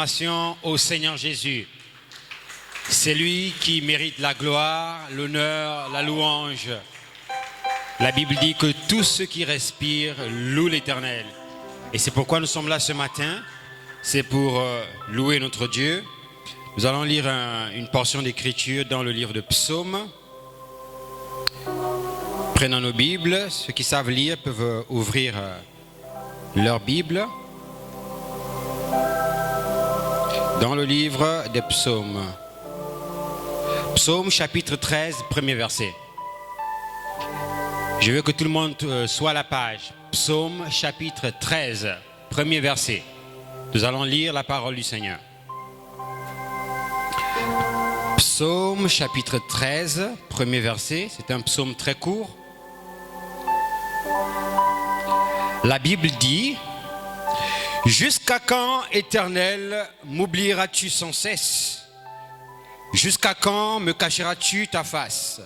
acclamation au Seigneur Jésus. C'est lui qui mérite la gloire, l'honneur, la louange. La Bible dit que tous ceux qui respirent louent l'Éternel. Et c'est pourquoi nous sommes là ce matin. C'est pour louer notre Dieu. Nous allons lire une portion d'écriture dans le livre de Psaumes. Prenons nos Bibles. Ceux qui savent lire peuvent ouvrir leur Bible. Dans le livre des Psaumes. Psaume chapitre 13, premier verset. Je veux que tout le monde soit à la page. Psaume chapitre 13, premier verset. Nous allons lire la parole du Seigneur. Psaume chapitre 13, premier verset. C'est un psaume très court. La Bible dit: jusqu'à quand, Éternel, m'oublieras-tu sans cesse? Jusqu'à quand me cacheras-tu ta face?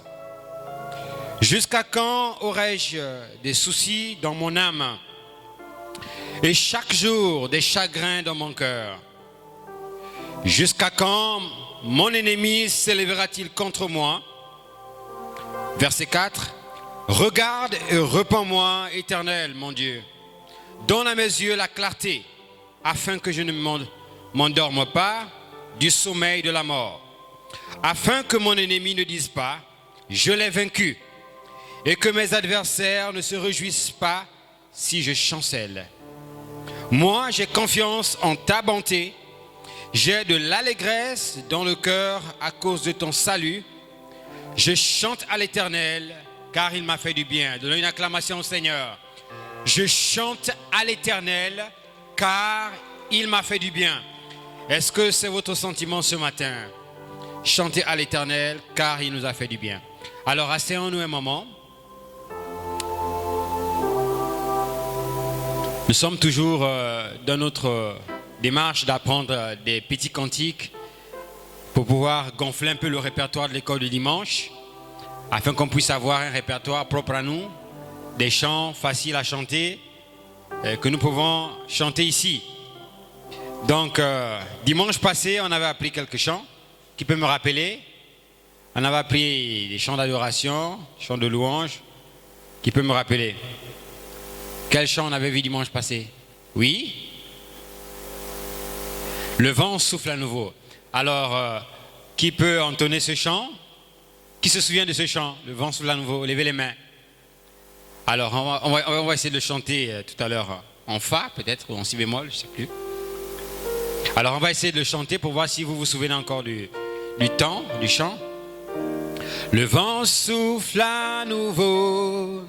Jusqu'à quand aurai-je des soucis dans mon âme et chaque jour des chagrins dans mon cœur? Jusqu'à quand mon ennemi s'élèvera-t-il contre moi? Verset 4. Regarde et repens-moi, Éternel, mon Dieu. Donne à mes yeux la clarté, afin que je ne m'endorme pas du sommeil de la mort. Afin que mon ennemi ne dise pas: je l'ai vaincu, et que mes adversaires ne se réjouissent pas si je chancelle. Moi, j'ai confiance en ta bonté. J'ai de l'allégresse dans le cœur à cause de ton salut. Je chante à l'Éternel, car il m'a fait du bien. Donnez une acclamation au Seigneur. Je chante à l'Éternel, car il m'a fait du bien. Est-ce que c'est votre sentiment ce matin? Chanter à l'Éternel, car il nous a fait du bien. Alors, asseyons-nous un moment. Nous sommes toujours dans notre démarche d'apprendre des petits cantiques pour pouvoir gonfler un peu le répertoire de l'école du dimanche, afin qu'on puisse avoir un répertoire propre à nous, des chants faciles à chanter, que nous pouvons chanter ici. Donc, dimanche passé, on avait appris quelques chants. Qui peut me rappeler? On avait appris des chants d'adoration, chants de louange. Qui peut me rappeler? Quel chant on avait vu dimanche passé? Oui? Le vent souffle à nouveau. Alors, qui peut entonner ce chant? Qui se souvient de ce chant? Le vent souffle à nouveau. Levez les mains. Alors, on va essayer de le chanter tout à l'heure en fa, peut-être, ou en si bémol, je ne sais plus. Alors, on va essayer de le chanter pour voir si vous vous souvenez encore du temps, du chant. Le vent souffle à nouveau.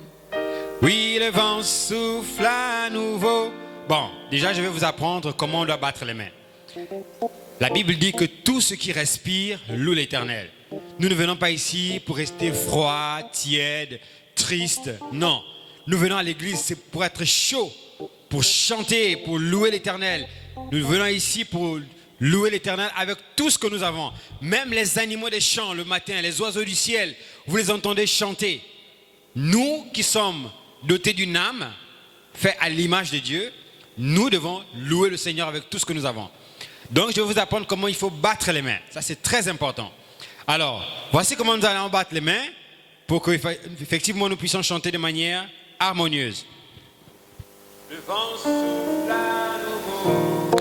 Oui, le vent souffle à nouveau. Bon, déjà, je vais vous apprendre comment on doit battre les mains. La Bible dit que tout ce qui respire loue l'Éternel. Nous ne venons pas ici pour rester froid, tiède, triste. Non, nous venons à l'église, c'est pour être chaud, pour chanter, pour louer l'Éternel. Nous venons ici pour louer l'Éternel avec tout ce que nous avons. Même les animaux des champs le matin, les oiseaux du ciel, vous les entendez chanter. Nous qui sommes dotés d'une âme, faite à l'image de Dieu, nous devons louer le Seigneur avec tout ce que nous avons. Donc je vais vous apprendre comment il faut battre les mains. Ça c'est très important. Alors, voici comment nous allons battre les mains pour qu'effectivement nous puissions chanter de manière harmonieuse. Le vent souffle à nouveau.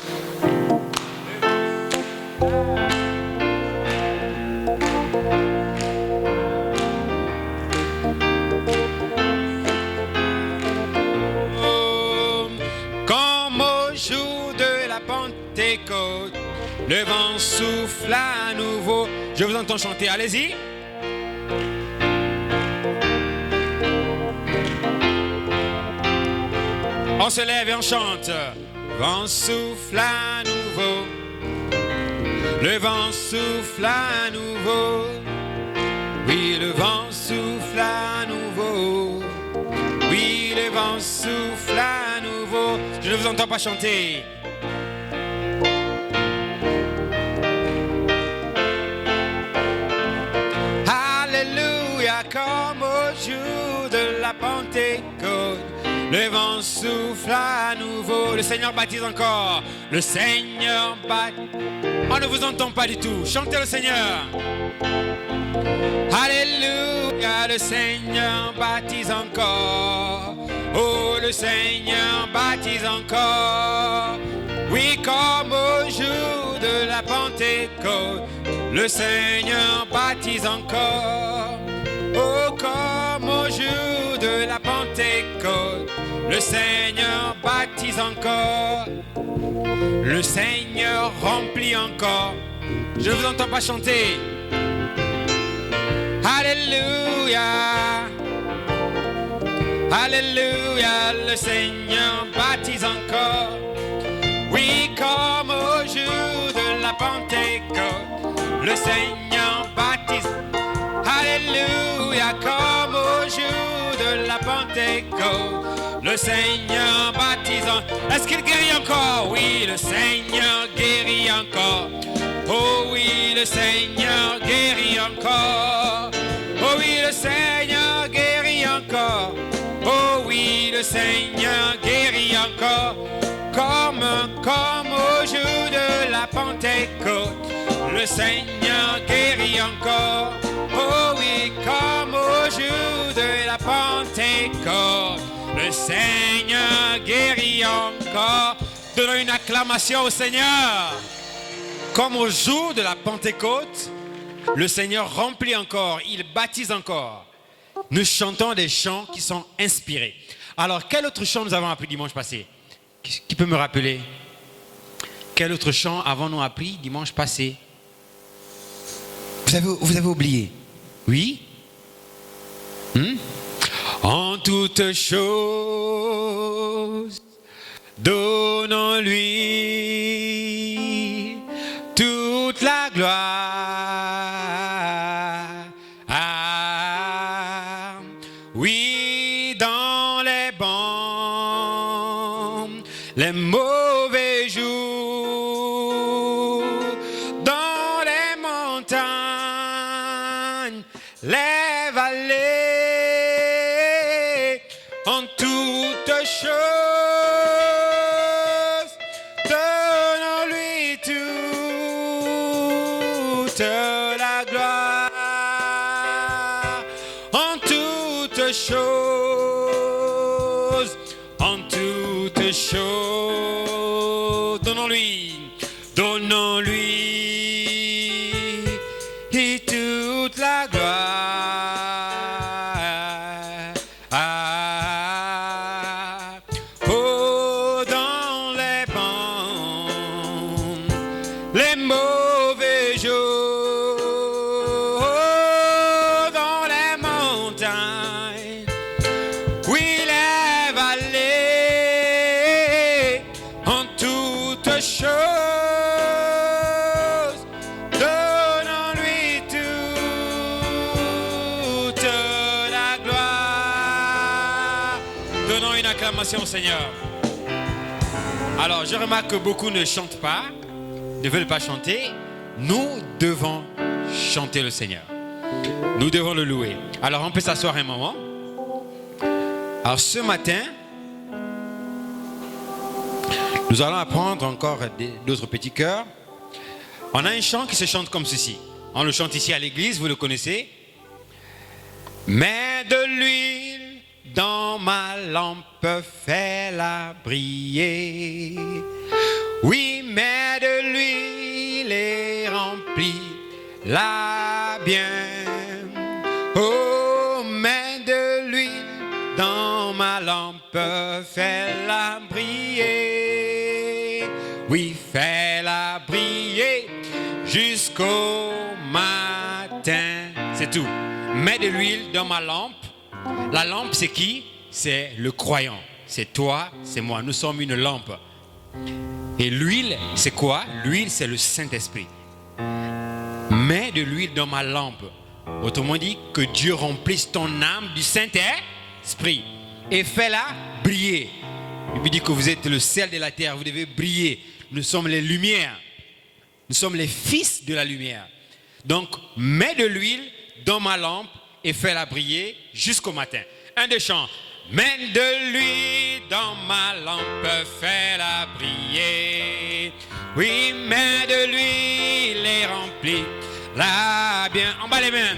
Comme au jour de la Pentecôte, le vent souffle à nouveau. Je vous entends chanter, allez-y. On se lève et on chante. Vent souffle à nouveau. Le vent souffle à nouveau. Oui, le vent souffle à nouveau. Oui, le vent souffle à nouveau. Je ne vous entends pas chanter. Alléluia, comme au jour de la Pentecôte. Le vent souffle à nouveau. Le Seigneur baptise encore. le Seigneur baptise. On ne vous entend pas du tout. Chantez le Seigneur. Alléluia, le Seigneur baptise encore. Oh, le Seigneur baptise encore. Oui, comme au jour de la Pentecôte, le Seigneur baptise encore. Oh, comme au jour de la Pentecôte, le Seigneur baptise encore. Le Seigneur remplit encore. Je ne vous entends pas chanter. Alléluia. Alléluia, le Seigneur baptise encore. Oui, comme au jour de la Pentecôte, le Seigneur baptise. Alléluia, comme au jour de la Pentecôte, le Seigneur baptise. Est-ce qu'il guérit encore? Oui, le Seigneur guérit encore. Oh oui, le Seigneur guérit encore. Oh oui, le Seigneur guérit encore. Oh oui, le Seigneur guérit encore. Comme au jour de la Pentecôte, le Seigneur guérit encore. Oh oui, comme au jour de la Pentecôte, le Seigneur guérit encore. Donnons une acclamation au Seigneur. Comme au jour de la Pentecôte, le Seigneur remplit encore, il baptise encore. Nous chantons des chants qui sont inspirés. Alors, quel autre chant nous avons appris dimanche passé? Qui peut me rappeler? Quel autre chant avons-nous appris dimanche passé? Vous avez oublié? Oui? En toutes choses, donnons-lui toute la gloire. Ah, oui, dans les bons, les mauvais jours, dans les montagnes, les vallées, en toutes choses, donnons-lui toute la gloire. En toutes choses, en toutes choses, donnons-lui toute la gloire. Ah, oh, dans les bons, les mauvais jours, oh, dans les montagnes, oui, les vallées, en toutes choses, donnons-lui toute la gloire. Donnons une acclamation au Seigneur. Alors, je remarque que beaucoup ne chantent pas, ne veulent pas chanter. Nous devons chanter le Seigneur. Nous devons le louer. Alors, on peut s'asseoir un moment. Alors, ce matin, nous allons apprendre encore d'autres petits chœurs. On a un chant qui se chante comme ceci. On le chante ici à l'église, vous le connaissez. Mets de l'huile dans ma lampe, fais-la briller. Oui, mets de l'huile et remplis-la bien. Oh, mets de l'huile dans ma lampe, fais-la briller. Oui, fais-la briller jusqu'au matin. C'est tout. Mets de l'huile dans ma lampe. La lampe, c'est qui? C'est le croyant. C'est toi, c'est moi. Nous sommes une lampe. Et l'huile, c'est quoi? L'huile, c'est le Saint-Esprit. Mets de l'huile dans ma lampe. Autrement dit, que Dieu remplisse ton âme du Saint-Esprit. Et fais-la briller. Il dit que vous êtes le sel de la terre. Vous devez briller. Nous sommes les lumières. Nous sommes les fils de la lumière. Donc, mets de l'huile dans ma lampe et fais-la briller jusqu'au matin. Un des chants. Mets de l'huile dans ma lampe, fais-la briller. Oui, mets de l'huile et remplis-la bien. En bas les mains.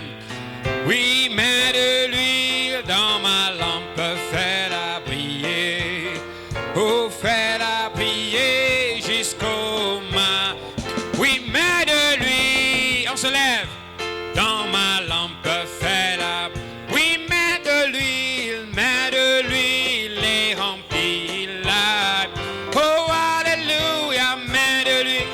Oui, mets de l'huile dans ma lampe, fais-la briller. Oh, fais-la briller jusqu'au matin. Oui, mets de l'huile. On se lève. Dans ma lampe, fais-la. Oui, mets de l'huile et remplis-la. Oh, alléluia, mets de l'huile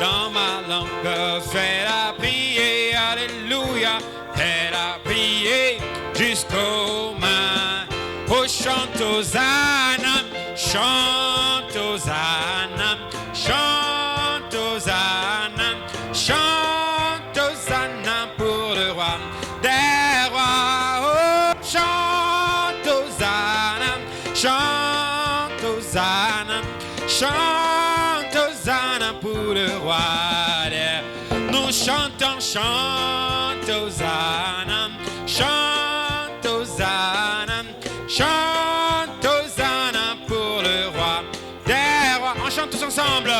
dans ma lampe, fais-la briller. Alléluia, fais-la briller jusqu'au matin. Oh, chante Hosanna, chante Hosanna, chante Hosanna, chante Hosanna pour le roi des rois. Oh, chante Hosanna, chante Hosanna, chante Hosanna pour le roi des. Nous chantons, chante Hosanna, chante Hosanna, chante Hosanna pour le roi des rois. On chante tous ensemble.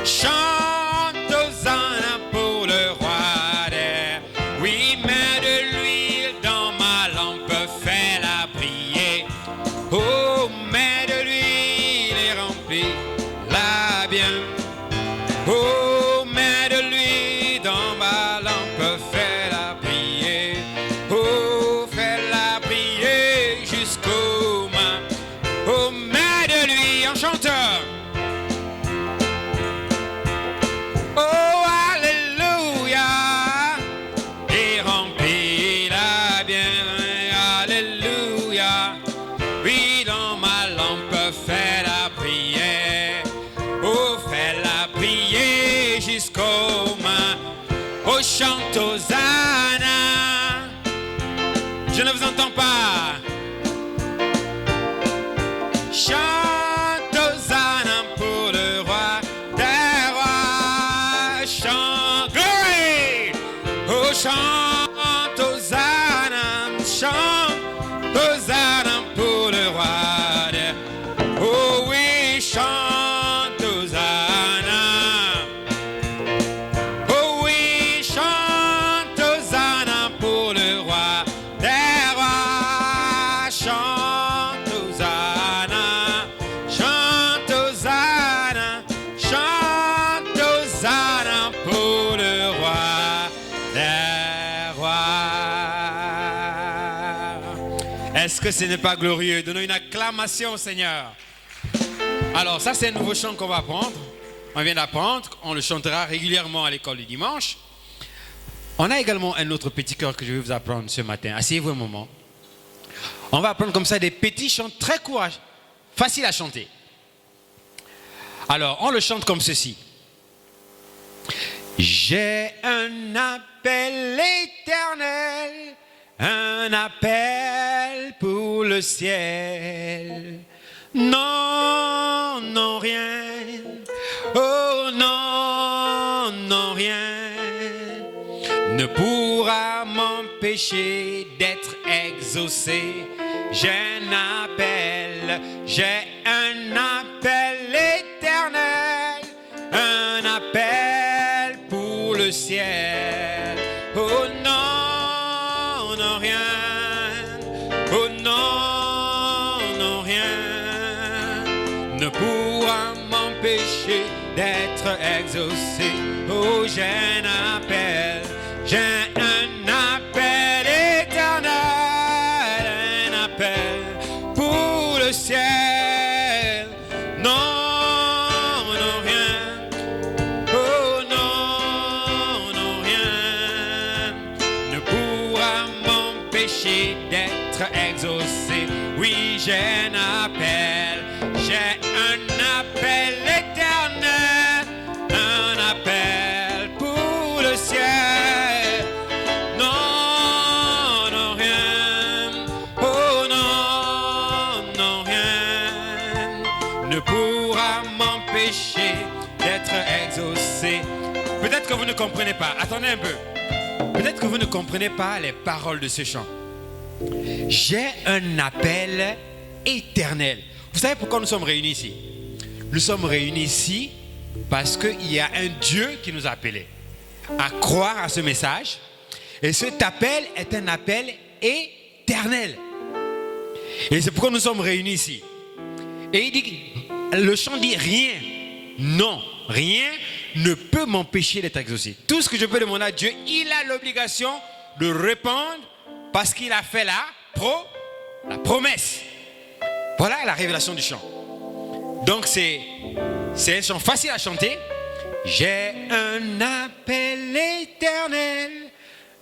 Chante Hosanna pour le roi des. Oui, mets de l'huile dans ma lampe, fais-la briller. Oh, mets de l'huile et remplis-la bien. Oh, mets de l'huile dans ma lampe, fais-la briller. Oh, fais-la briller jusqu'au matin. Oh, mets de l'huile, en chanteur. Oh, alléluia, et remplis-la bien, alléluia. Oui, dans ma lampe, fais-la prière. Oh, fais-la prier jusqu'au matin. Oh, chante Hosanna. Je ne vous entends pas. Chante Hosanna pour le roi des rois. Chante, glory. Oh, chante Hosanna, chante Hosanna pour le roi des. Oh oui, chante Hosanna. Oh oui, chante Hosanna pour le roi des rois. Chante Hosanna, chante Hosanna, chante Hosanna pour le roi des rois. Est-ce que ce n'est pas glorieux? Donnons une acclamation au Seigneur. Alors ça, c'est un nouveau chant qu'on va apprendre. On vient d'apprendre, on le chantera régulièrement à l'école du dimanche. On a également un autre petit chœur que je vais vous apprendre ce matin. Asseyez-vous un moment. On va apprendre comme ça des petits chants très courageux, faciles à chanter. Alors, on le chante comme ceci. J'ai un appel éternel, un appel pour le ciel. Non, non, rien. Oh non, non, rien ne pourra m'empêcher d'être exaucé. J'ai un appel éternel, un appel pour le ciel. Oh non, non, rien. Oh non, non, rien ne pourra m'empêcher d'être exaucé. Oh, j'ai un appel éternel, un appel pour le ciel. Non, non, rien. Oh non, non, rien ne pourra m'empêcher d'être exaucé. Oui, j'ai un appel éternel, un appel pour le ciel. Non, non, rien. Oh non, non, rien ne pourra m'empêcher d'être exaucé. Peut-être que vous ne comprenez pas. Attendez un peu. Peut-être que vous ne comprenez pas les paroles de ce chant. J'ai un appel éternel. Vous savez pourquoi nous sommes réunis ici? Nous sommes réunis ici parce qu'il y a un Dieu qui nous a appelés à croire à ce message. Et cet appel est un appel éternel. Et c'est pourquoi nous sommes réunis ici. Et il dit, le chant dit rien. Non, rien ne peut m'empêcher d'être exaucé. Tout ce que je peux demander à Dieu, il a l'obligation de répondre parce qu'il a fait la promesse. Voilà la révélation du chant. Donc c'est un chant facile à chanter. J'ai un appel éternel,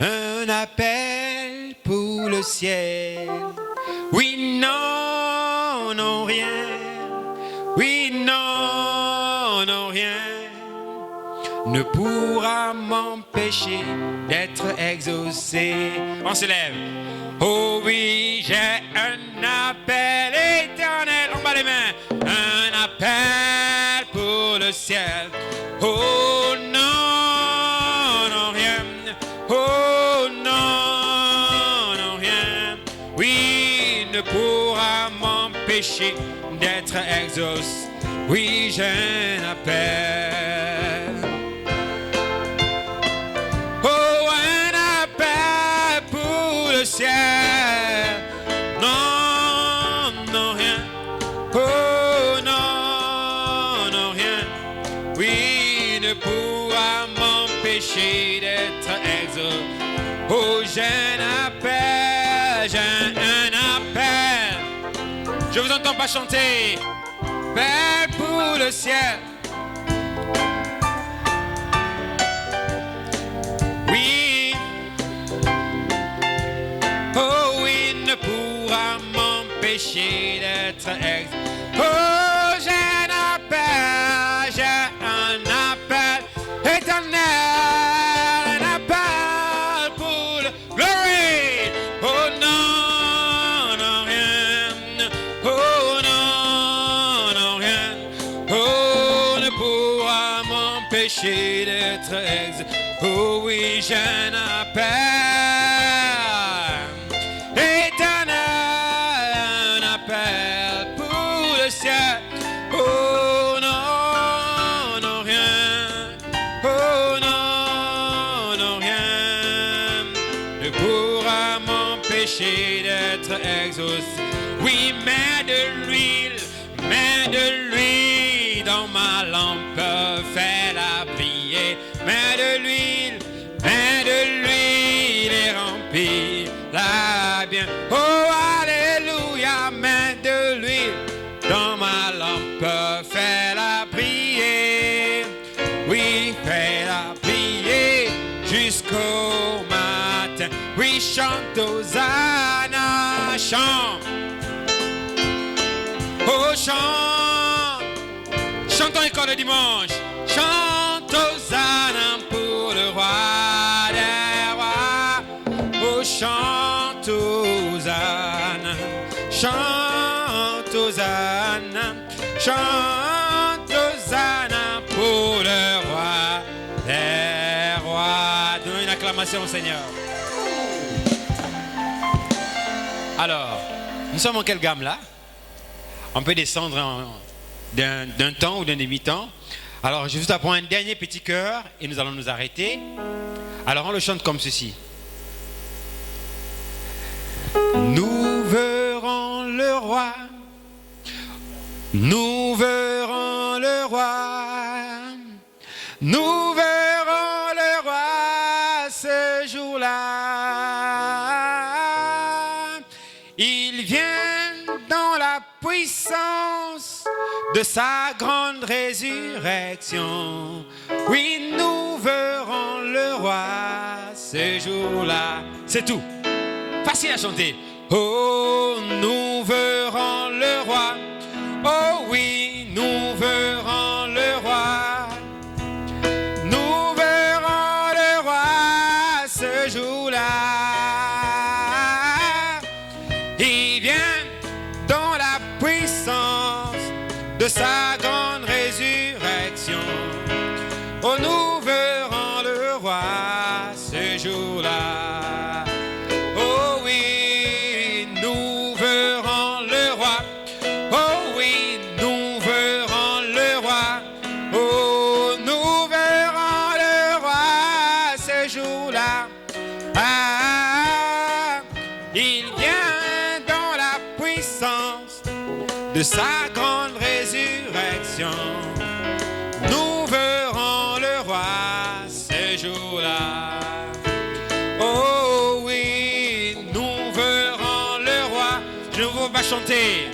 un appel pour le ciel. Oui, non, non, rien. Oui, non, non, rien ne pourra m'empêcher d'être exaucé. On se lève. Oh oui, j'ai un appel éternel. En bas les mains. Un appel pour le ciel. Oh non, non, rien. Oh non, non, rien. Oui, ne pourra m'empêcher d'être exaucé. Oui, j'ai un appel. Oh, un appel pour le ciel. Non, non, rien. Oh, non, non, rien. Oui, ne pourra m'empêcher d'être exaucé. Oh, j'ai un appel, j'ai un appel. Je vous entends pas chanter. Appel pour le ciel. Oui. Oh oui, ne pourra m'empêcher d'être ex. Oh, j'ai un appel éternel, un appel pour le glory. Oh non, non, rien. Oh non, non, rien. Oh, ne pourra m'empêcher d'être ex. Oh oui, j'ai un appel éternel, un appel pour le ciel. Oh non, non, rien. Oh non, non, rien ne pourra m'empêcher d'être exaucé. Oui, mets de l'huile dans ma lampe, fais-la briller. Mets de l'huile et remplis-la bien. Oh, alléluia, mets de l'huile dans ma lampe, fais-la briller. Oui, fais-la briller jusqu'au matin. Oui, chante Hosanna, chante. Oh, chante. Chantons encore le dimanche. Chante Hosanna pour le roi des rois. Oh, chante Hosanna. Chante Hosanna. Chante Hosanna pour le roi des rois. Donnons une acclamation au Seigneur. Alors, nous sommes en quelle gamme là? On peut descendre d'un temps ou d'un demi-temps. Alors, je vous apprends un dernier petit chœur et nous allons nous arrêter. Alors, on le chante comme ceci. Nous verrons le roi. Nous verrons le roi. Nous verrons le roi ce jour-là. Il vient dans la puissance de sa grande résurrection. Oui, nous verrons le roi ce jour-là. C'est tout. Facile à chanter. Oh, nous verrons le roi. Oh oui, nous verrons le roi. Nous verrons le roi ce jour-là. Il vient dans la puissance de sa grande résurrection. Oh, nous verrons le roi ce jour. de sa grande résurrection. Nous verrons le roi ce jour-là. Oh oui, nous verrons le roi. Je vous vais chanter.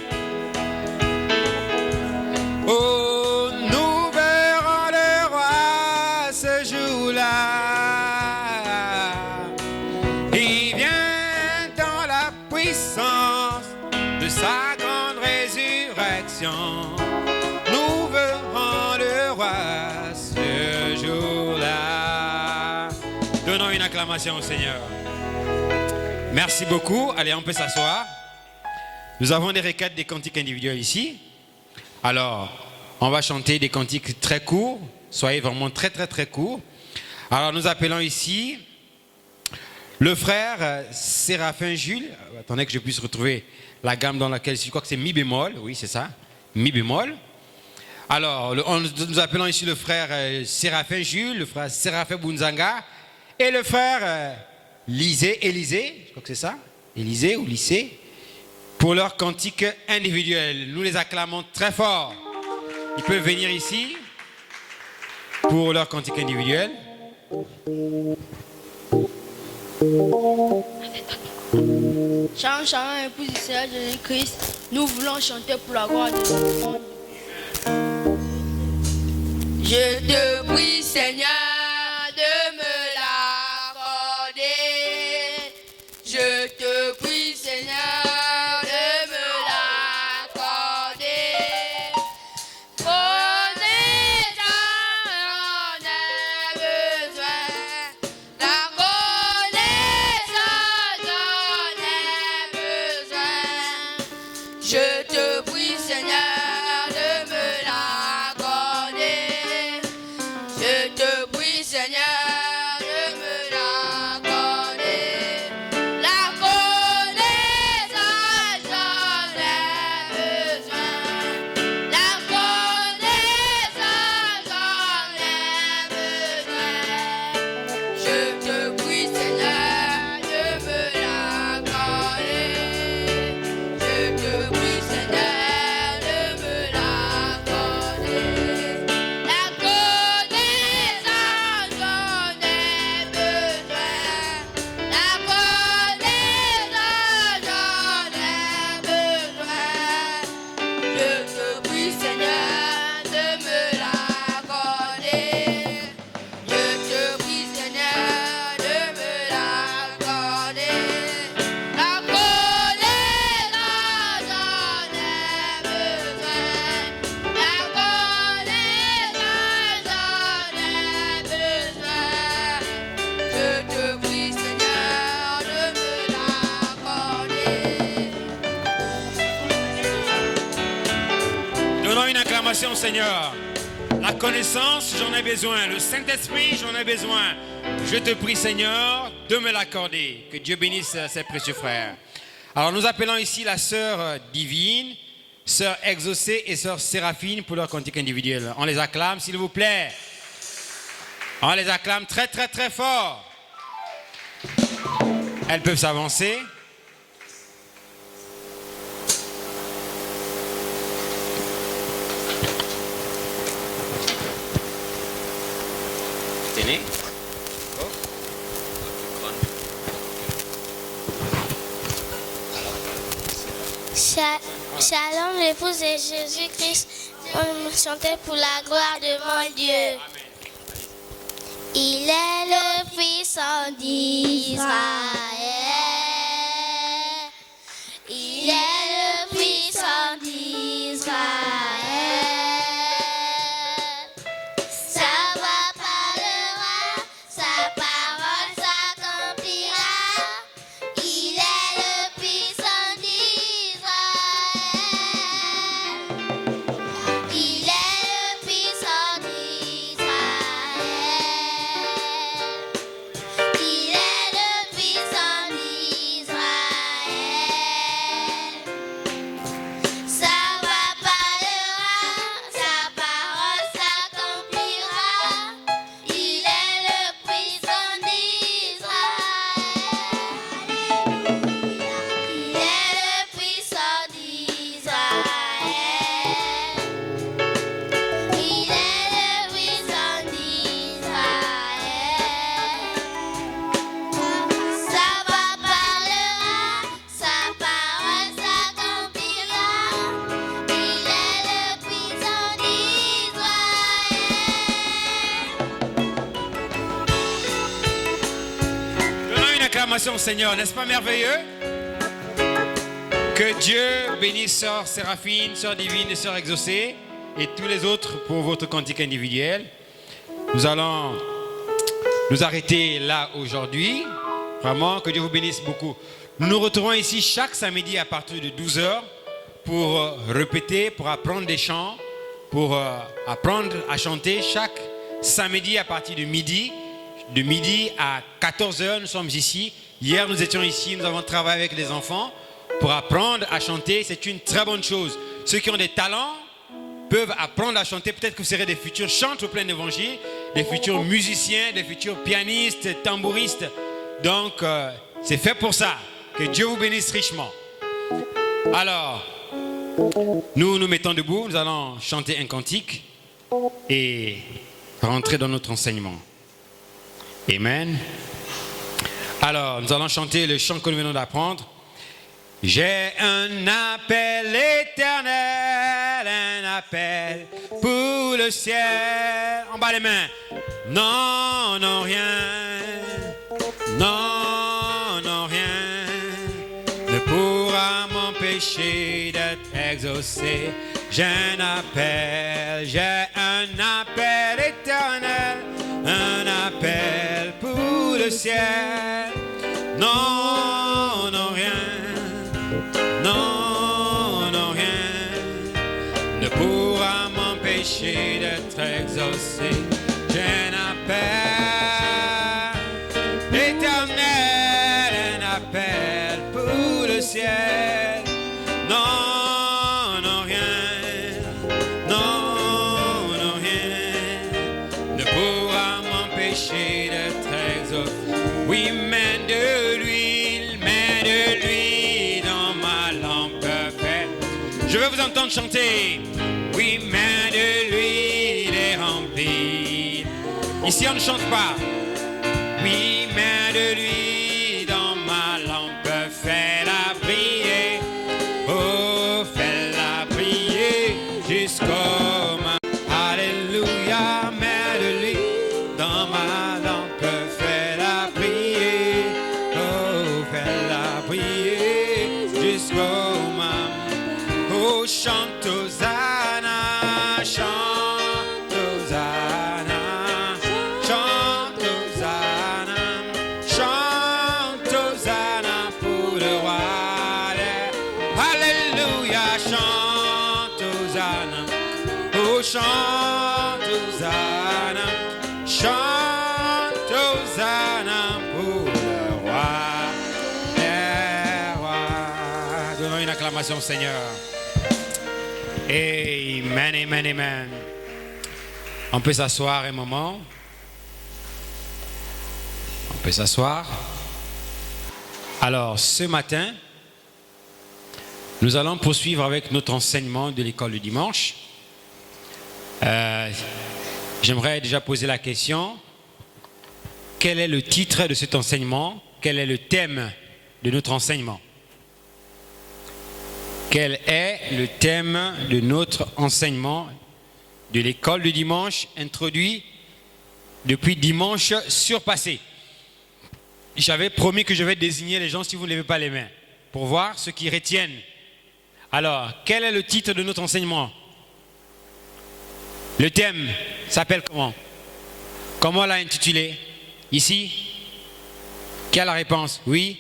Oh, nous verrons le roi ce jour-là. Il vient dans la puissance de sa grande résurrection. Nous verrons le roi ce jour-là. Donnons une acclamation au Seigneur. Merci beaucoup. Allez, on peut s'asseoir. Nous avons des requêtes des cantiques individuels ici. Alors, on va chanter des cantiques très courts. Soyez vraiment très courts. Alors, nous appelons ici le frère Séraphin Jules. Attendez que je puisse retrouver la gamme dans laquelle je crois que c'est mi bémol. Oui, c'est ça. Mi bémol. Alors, nous appelons ici le frère Séraphin Jules, le frère Séraphin Bunzanga et le frère Élisée, je crois que c'est ça. Élisée ou Lycée. Pour leur cantique individuel. Nous les acclamons très fort. Ils peuvent venir ici pour leur cantique individuel. Chant, épouse du Seigneur Jésus-Christ, nous voulons chanter pour la gloire de notre Dieu. Je te prie, Seigneur, de me l'accorder. Je te prie, Seigneur. Au Seigneur. La connaissance, j'en ai besoin. Le Saint-Esprit, j'en ai besoin. Je te prie, Seigneur, de me l'accorder. Que Dieu bénisse ses précieux frères. Alors, nous appelons ici la sœur divine, sœur Exaucée et sœur Séraphine pour leur cantique individuel. On les acclame, s'il vous plaît. On les acclame très fort. Elles peuvent s'avancer. Shalom, l'épouse de Jésus-Christ, on me chantait pour la gloire de mon Dieu. Il est le puissant d'Israël. Il est le puissant d'Israël. Sa voix parlera, sa parole s'accomplira. Il est le puissant d'Israël. Il est le puissant d'Israël. Il est le puissant acclamation au Seigneur, n'est-ce pas merveilleux? Que Dieu bénisse Sœur Séraphine, Sœur Divine et Sœur Exaucée et tous les autres pour votre cantique individuel. Nous allons nous arrêter là aujourd'hui. Vraiment, que Dieu vous bénisse beaucoup. Nous nous retrouvons ici chaque samedi à partir de 12h pour répéter, pour apprendre des chants, pour apprendre à chanter chaque samedi à partir de midi. De midi à 14h, nous sommes ici. Hier, nous étions ici, nous avons travaillé avec les enfants pour apprendre à chanter. C'est une très bonne chose. Ceux qui ont des talents peuvent apprendre à chanter. Peut-être que vous serez des futurs chanteurs pleins d'évangile, des futurs musiciens, des futurs pianistes, tambouristes. Donc, c'est fait pour ça. Que Dieu vous bénisse richement. Alors, nous nous mettons debout. Nous allons chanter un cantique et rentrer dans notre enseignement. Amen. Alors, nous allons chanter le chant que nous venons d'apprendre. J'ai un appel éternel, un appel pour le ciel. En bas les mains. Non, non, rien. Non, non, rien ne pourra m'empêcher d'être exaucé. J'ai un appel éternel, un appel pour le ciel. Non, non, rien, non, non, rien ne pourra m'empêcher d'être exaucé. J'ai un appel éternel, un appel pour le ciel. Non, non, rien, non, non, rien ne pourra m'empêcher d'être exaucé. Oui, mets de l'huile dans ma lampe faite. Je veux vous entendre chanter. Oui, mets de l'huile est remplie. Ici, on ne chante pas. Oui, mets de l'huile dans ma lampe, fais-la briller. Oh, fais-la briller jusqu'au matin. Alléluia, mets de l'huile dans ma lampe, fais-la briller. Oh, fais-la briller jusqu'au matin. Oh, chante Hosanna, chante Hosanna, chante Hosanna, chante Hosanna pour le roi. Alléluia, chante Hosanna, oh chante Hosanna, chante Hosanna pour le roi des rois. Donnons une acclamation au Seigneur. Amen, amen, amen. On peut s'asseoir un moment. On peut s'asseoir. Alors, ce matin, nous allons poursuivre avec notre enseignement de l'école du dimanche. J'aimerais déjà poser la question. Quel est le titre de cet enseignement? Quel est le thème de notre enseignement? Quel est le thème de notre enseignement de l'école du dimanche introduit depuis dimanche surpassé? J'avais promis que je vais désigner les gens si vous ne levez pas les mains pour voir ceux qui retiennent. Alors, quel est le titre de notre enseignement? Le thème s'appelle comment? Comment on l'a intitulé? Ici? Qui a la réponse? Oui?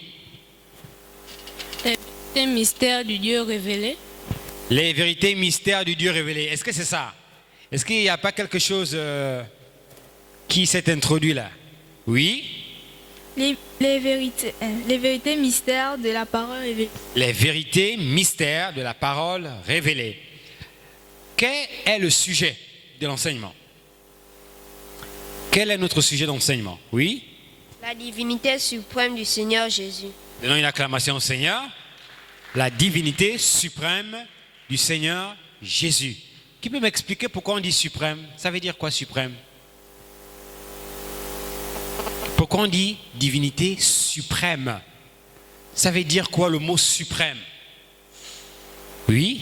Les mystères du Dieu révélé. Les vérités mystères du Dieu révélé. Est-ce que c'est ça? Est-ce qu'il n'y a pas quelque chose qui s'est introduit là? Oui? Les vérités mystères de la parole révélée. Les vérités mystères de la parole révélée. Quel est le sujet de l'enseignement? Quel est notre sujet d'enseignement? Oui? La divinité suprême du Seigneur Jésus. Donnons une acclamation au Seigneur. La divinité suprême du Seigneur Jésus. Qui peut m'expliquer pourquoi on dit suprême? Ça veut dire quoi suprême? Pourquoi on dit divinité suprême? Ça veut dire quoi le mot suprême? Oui?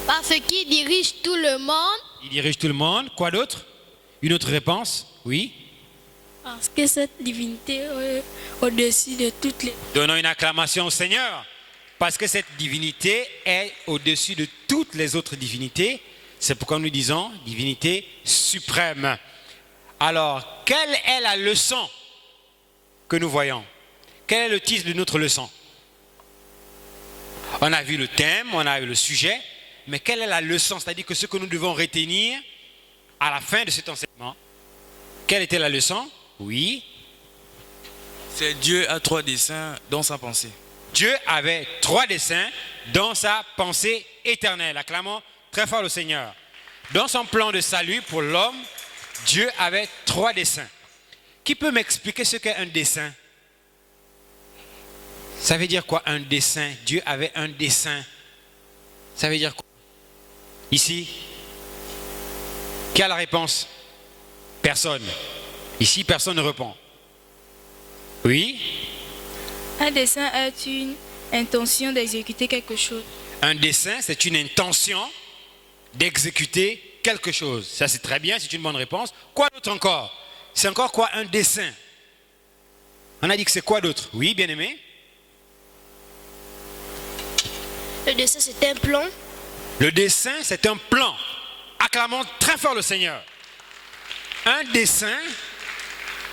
Parce qu'il dirige tout le monde. Il dirige tout le monde. Quoi d'autre? Une autre réponse? Oui? Parce que cette divinité est au-dessus de toutes les... Donnons une acclamation au Seigneur. Parce que cette divinité est au-dessus de toutes les autres divinités. C'est pourquoi nous disons divinité suprême. Alors, quelle est la leçon que nous voyons? Quel est le titre de notre leçon? On a vu le thème, on a vu le sujet, mais quelle est la leçon? C'est-à-dire que ce que nous devons retenir à la fin de cet enseignement. Quelle était la leçon? Oui. C'est Dieu a 3 desseins dans sa pensée. Dieu avait 3 desseins dans sa pensée éternelle. Acclamons très fort le Seigneur. Dans son plan de salut pour l'homme, Dieu avait 3 desseins. Qui peut m'expliquer ce qu'est un dessein? Ça veut dire quoi un dessein? Dieu avait un dessein. Ça veut dire quoi? Ici, qui a la réponse? Personne. Ici, personne ne répond. Oui? Un dessein est une intention d'exécuter quelque chose. Un dessein, c'est une intention d'exécuter quelque chose. Ça, c'est très bien, c'est une bonne réponse. Quoi d'autre encore? C'est encore quoi un dessein? On a dit que c'est quoi d'autre? Oui, bien-aimé? Le dessin, c'est un plan. Le dessein, c'est un plan. Acclamons très fort le Seigneur. Un dessein,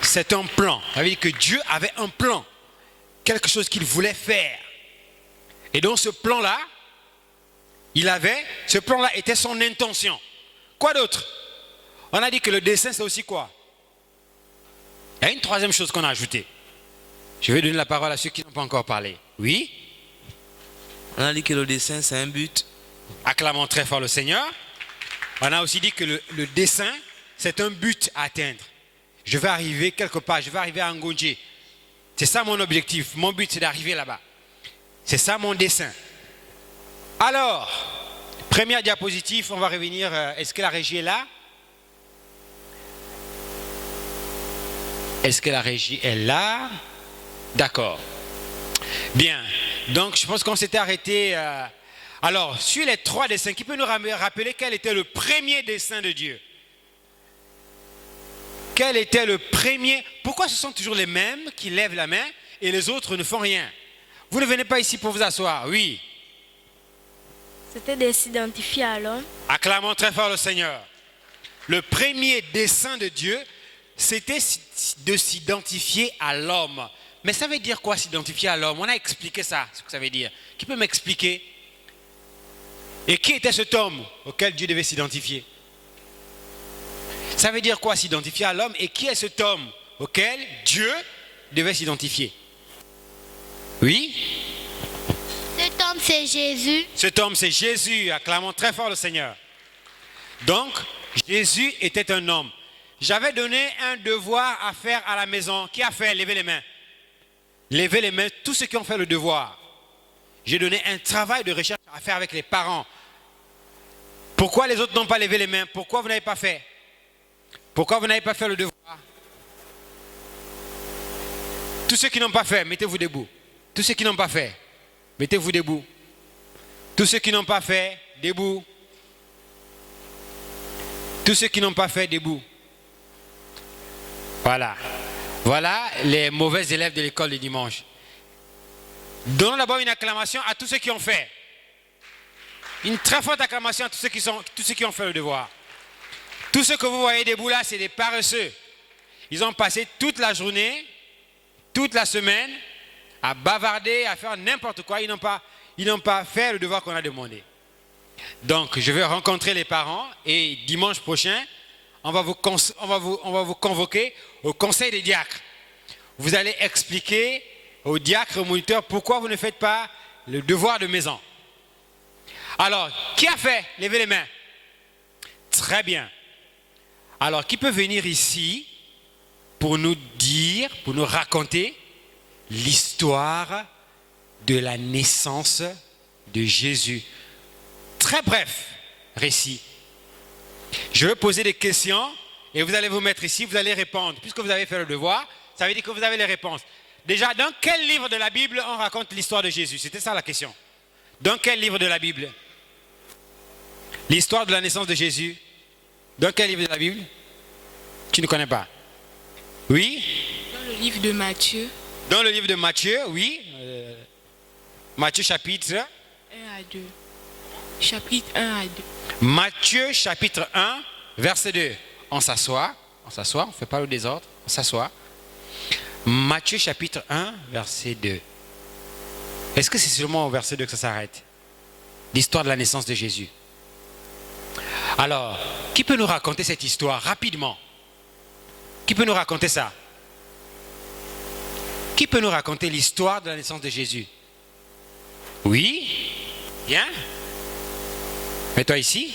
c'est un plan. Ça veut dire que Dieu avait un plan. Quelque chose qu'il voulait faire. Et donc ce plan-là, ce plan-là était son intention. Quoi d'autre? On a dit que le dessein, c'est aussi quoi? Il y a une 3e chose qu'on a ajoutée. Je vais donner la parole à ceux qui n'ont pas encore parlé. Oui? On a dit que le dessein, c'est un but. Acclamons très fort le Seigneur. On a aussi dit que le dessein, c'est un but à atteindre. Je vais arriver quelque part, je vais arriver à Ngonje. C'est ça mon objectif. Mon but, c'est d'arriver là-bas. C'est ça mon dessein. Alors, première diapositive, on va revenir. Est-ce que la régie est là? Est-ce que la régie est là? D'accord. Bien. Donc, je pense qu'on s'était arrêté. Alors, sur les 3 desseins, qui peut nous rappeler quel était le premier dessein de Dieu? Quel était le premier? Pourquoi ce sont toujours les mêmes qui lèvent la main et les autres ne font rien? Vous ne venez pas ici pour vous asseoir, oui. C'était de s'identifier à l'homme. Acclamons très fort le Seigneur. Le premier dessein de Dieu, c'était de s'identifier à l'homme. Mais ça veut dire quoi s'identifier à l'homme? On a expliqué ça, ce que ça veut dire. Qui peut m'expliquer? Et qui était cet homme auquel Dieu devait s'identifier? Ça veut dire quoi s'identifier à l'homme? Et qui est cet homme auquel Dieu devait s'identifier? Oui? Cet homme, c'est Jésus. Cet homme, c'est Jésus. Acclamons très fort le Seigneur. Donc, Jésus était un homme. J'avais donné un devoir à faire à la maison. Qui a fait? Levez les mains. Levez les mains, tous ceux qui ont fait le devoir. J'ai donné un travail de recherche à faire avec les parents. Pourquoi les autres n'ont pas levé les mains? Pourquoi vous n'avez pas fait? Pourquoi vous n'avez pas fait le devoir? Tous ceux qui n'ont pas fait, mettez-vous debout. Tous ceux qui n'ont pas fait, mettez-vous debout. Tous ceux qui n'ont pas fait, debout. Tous ceux qui n'ont pas fait, debout. Voilà. Voilà les mauvais élèves de l'école du dimanche. Donnons d'abord une acclamation à tous ceux qui ont fait. Une très forte acclamation à tous ceux qui ont fait le devoir. Tous ceux que vous voyez debout là, c'est des paresseux. Ils ont passé toute la journée, toute la semaine, à bavarder, à faire n'importe quoi. Ils n'ont pas fait le devoir qu'on a demandé. Donc, je vais rencontrer les parents et dimanche prochain, on va vous convoquer au conseil des diacres. Vous allez expliquer aux diacres, aux moniteurs, pourquoi vous ne faites pas le devoir de maison. Alors, qui a fait? Levez les mains. Très bien. Alors, qui peut venir ici pour nous dire, pour nous raconter l'histoire de la naissance de Jésus? Très bref récit. Je vais poser des questions et vous allez vous mettre ici, vous allez répondre. Puisque vous avez fait le devoir, ça veut dire que vous avez les réponses. Déjà, dans quel livre de la Bible on raconte l'histoire de Jésus? C'était ça la question. Dans quel livre de la Bible? L'histoire de la naissance de Jésus. Dans quel livre de la Bible? Tu ne connais pas. Oui. Dans le livre de Matthieu. Dans le livre de Matthieu, oui. Matthieu chapitre 1 à 2. Chapitre 1 à 2. Matthieu chapitre 1, verset 2. On s'assoit, on ne fait pas le désordre, on s'assoit. Matthieu chapitre 1, verset 2. Est-ce que c'est seulement au verset 2 que ça s'arrête? L'histoire de la naissance de Jésus. Alors, qui peut nous raconter cette histoire rapidement? Qui peut nous raconter ça? Qui peut nous raconter l'histoire de la naissance de Jésus? Oui? Bien? Mets-toi ici.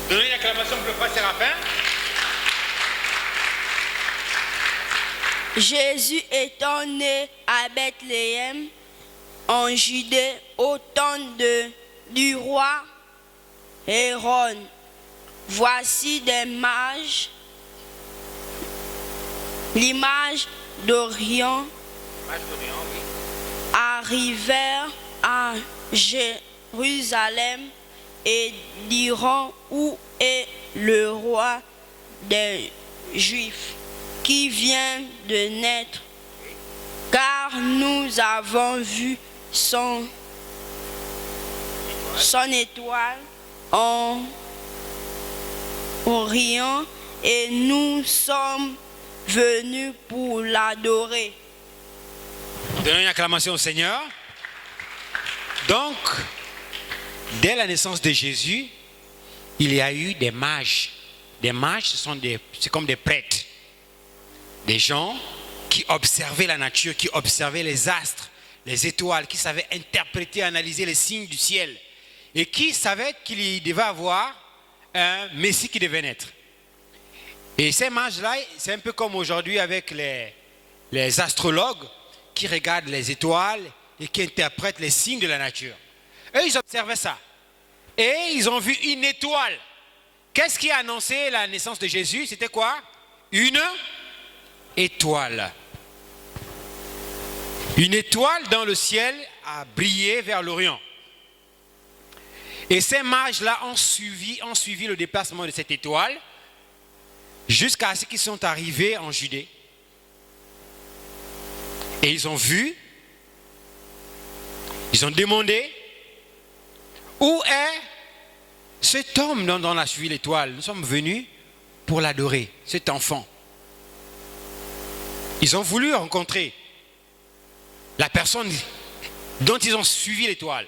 Donnez une acclamation pour le frère Séraphin. Jésus étant né à Bethléem, en Judée, au temps du roi Hérode, voici des mages, l'image d'Orient, arrivèrent à Jérusalem et diront: où est le roi des Juifs qui vient de naître? Car nous avons vu son étoile en Orient et nous sommes venus pour l'adorer. Donnons une acclamation au Seigneur. Donc, dès la naissance de Jésus, il y a eu des mages. Des mages, c'est comme des prêtres. Des gens qui observaient la nature, qui observaient les astres, les étoiles, qui savaient interpréter, analyser les signes du ciel. Et qui savaient qu'il devait avoir un Messie qui devait naître. Et ces mages-là, c'est un peu comme aujourd'hui avec les astrologues qui regardent les étoiles et qui interprètent les signes de la nature. Eux, ils observaient ça. Et ils ont vu une étoile. Qu'est-ce qui a annoncé la naissance de Jésus? C'était quoi? Une étoile. Une étoile dans le ciel a brillé vers l'Orient. Et ces mages-là ont suivi le déplacement de cette étoile jusqu'à ce qu'ils sont arrivés en Judée. Et ils ont vu, ils ont demandé, où est cet homme dont on a suivi l'étoile? Nous sommes venus pour l'adorer, cet enfant. Ils ont voulu rencontrer la personne dont ils ont suivi l'étoile.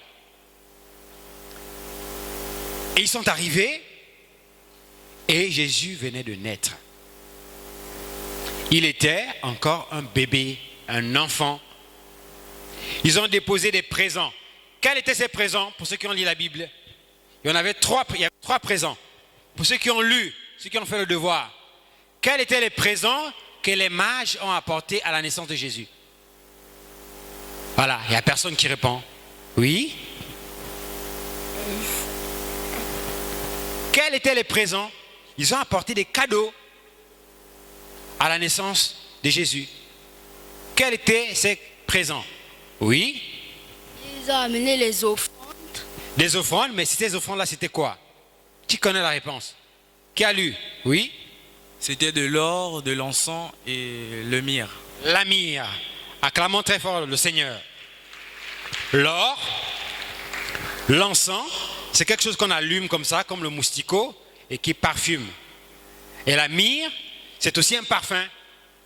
Et ils sont arrivés et Jésus venait de naître. Il était encore un bébé, un enfant. Ils ont déposé des présents. Quels étaient ces présents pour ceux qui ont lu la Bible? Il y avait trois présents. Pour ceux qui ont lu, ceux qui ont fait le devoir. Quels étaient les présents que les mages ont apportés à la naissance de Jésus? Voilà, il n'y a personne qui répond. Oui? Quels étaient les présents? Ils ont apporté des cadeaux à la naissance de Jésus. Quels étaient ces présents? Oui? Ils ont amené les offrandes. Des offrandes, mais ces offrandes-là, c'était quoi? Qui connaît la réponse? Qui a lu? Oui? C'était de l'or, de l'encens et le myrrhe. La myrrhe. Acclamons très fort le Seigneur. L'or, l'encens, c'est quelque chose qu'on allume comme ça, comme le moustiquot, et qui parfume. Et la myrrhe, c'est aussi un parfum.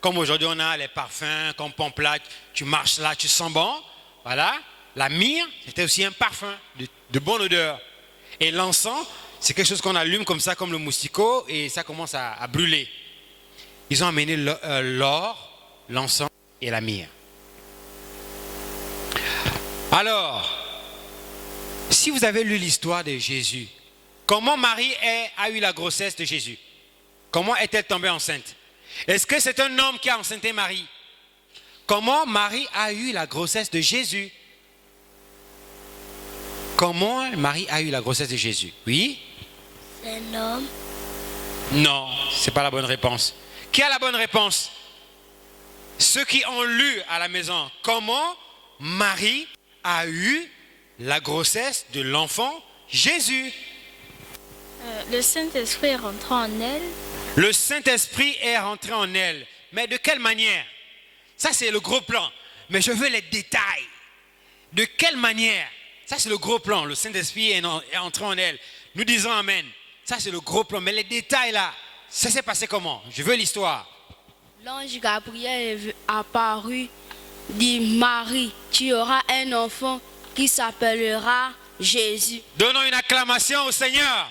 Comme aujourd'hui on a les parfums, qu'on pompe là, tu marches là, tu sens bon. Voilà. La myrrhe, c'était aussi un parfum de bonne odeur. Et l'encens, c'est quelque chose qu'on allume comme ça, comme le moustiquot, et ça commence à brûler. Ils ont amené l'or, l'encens et la myrrhe. Alors, si vous avez lu l'histoire de Jésus, comment Marie a eu la grossesse de Jésus? Comment est-elle tombée enceinte? Est-ce que c'est un homme qui a enceinté Marie? Comment Marie a eu la grossesse de Jésus? Comment Marie a eu la grossesse de Jésus? Oui? C'est un homme. Non, ce n'est pas la bonne réponse. Qui a la bonne réponse? Ceux qui ont lu à la maison. Comment Marie a eu la grossesse de l'enfant Jésus? Le Saint-Esprit est rentré en elle. Le Saint-Esprit est rentré en elle. Mais de quelle manière? Ça, c'est le gros plan. Mais je veux les détails. De quelle manière? Ça, c'est le gros plan. Le Saint-Esprit est entré en elle. Nous disons Amen. Ça, c'est le gros plan. Mais les détails, là, ça s'est passé comment? Je veux l'histoire. L'ange Gabriel est apparu, dit Marie, tu auras un enfant qui s'appellera Jésus. Donnons une acclamation au Seigneur.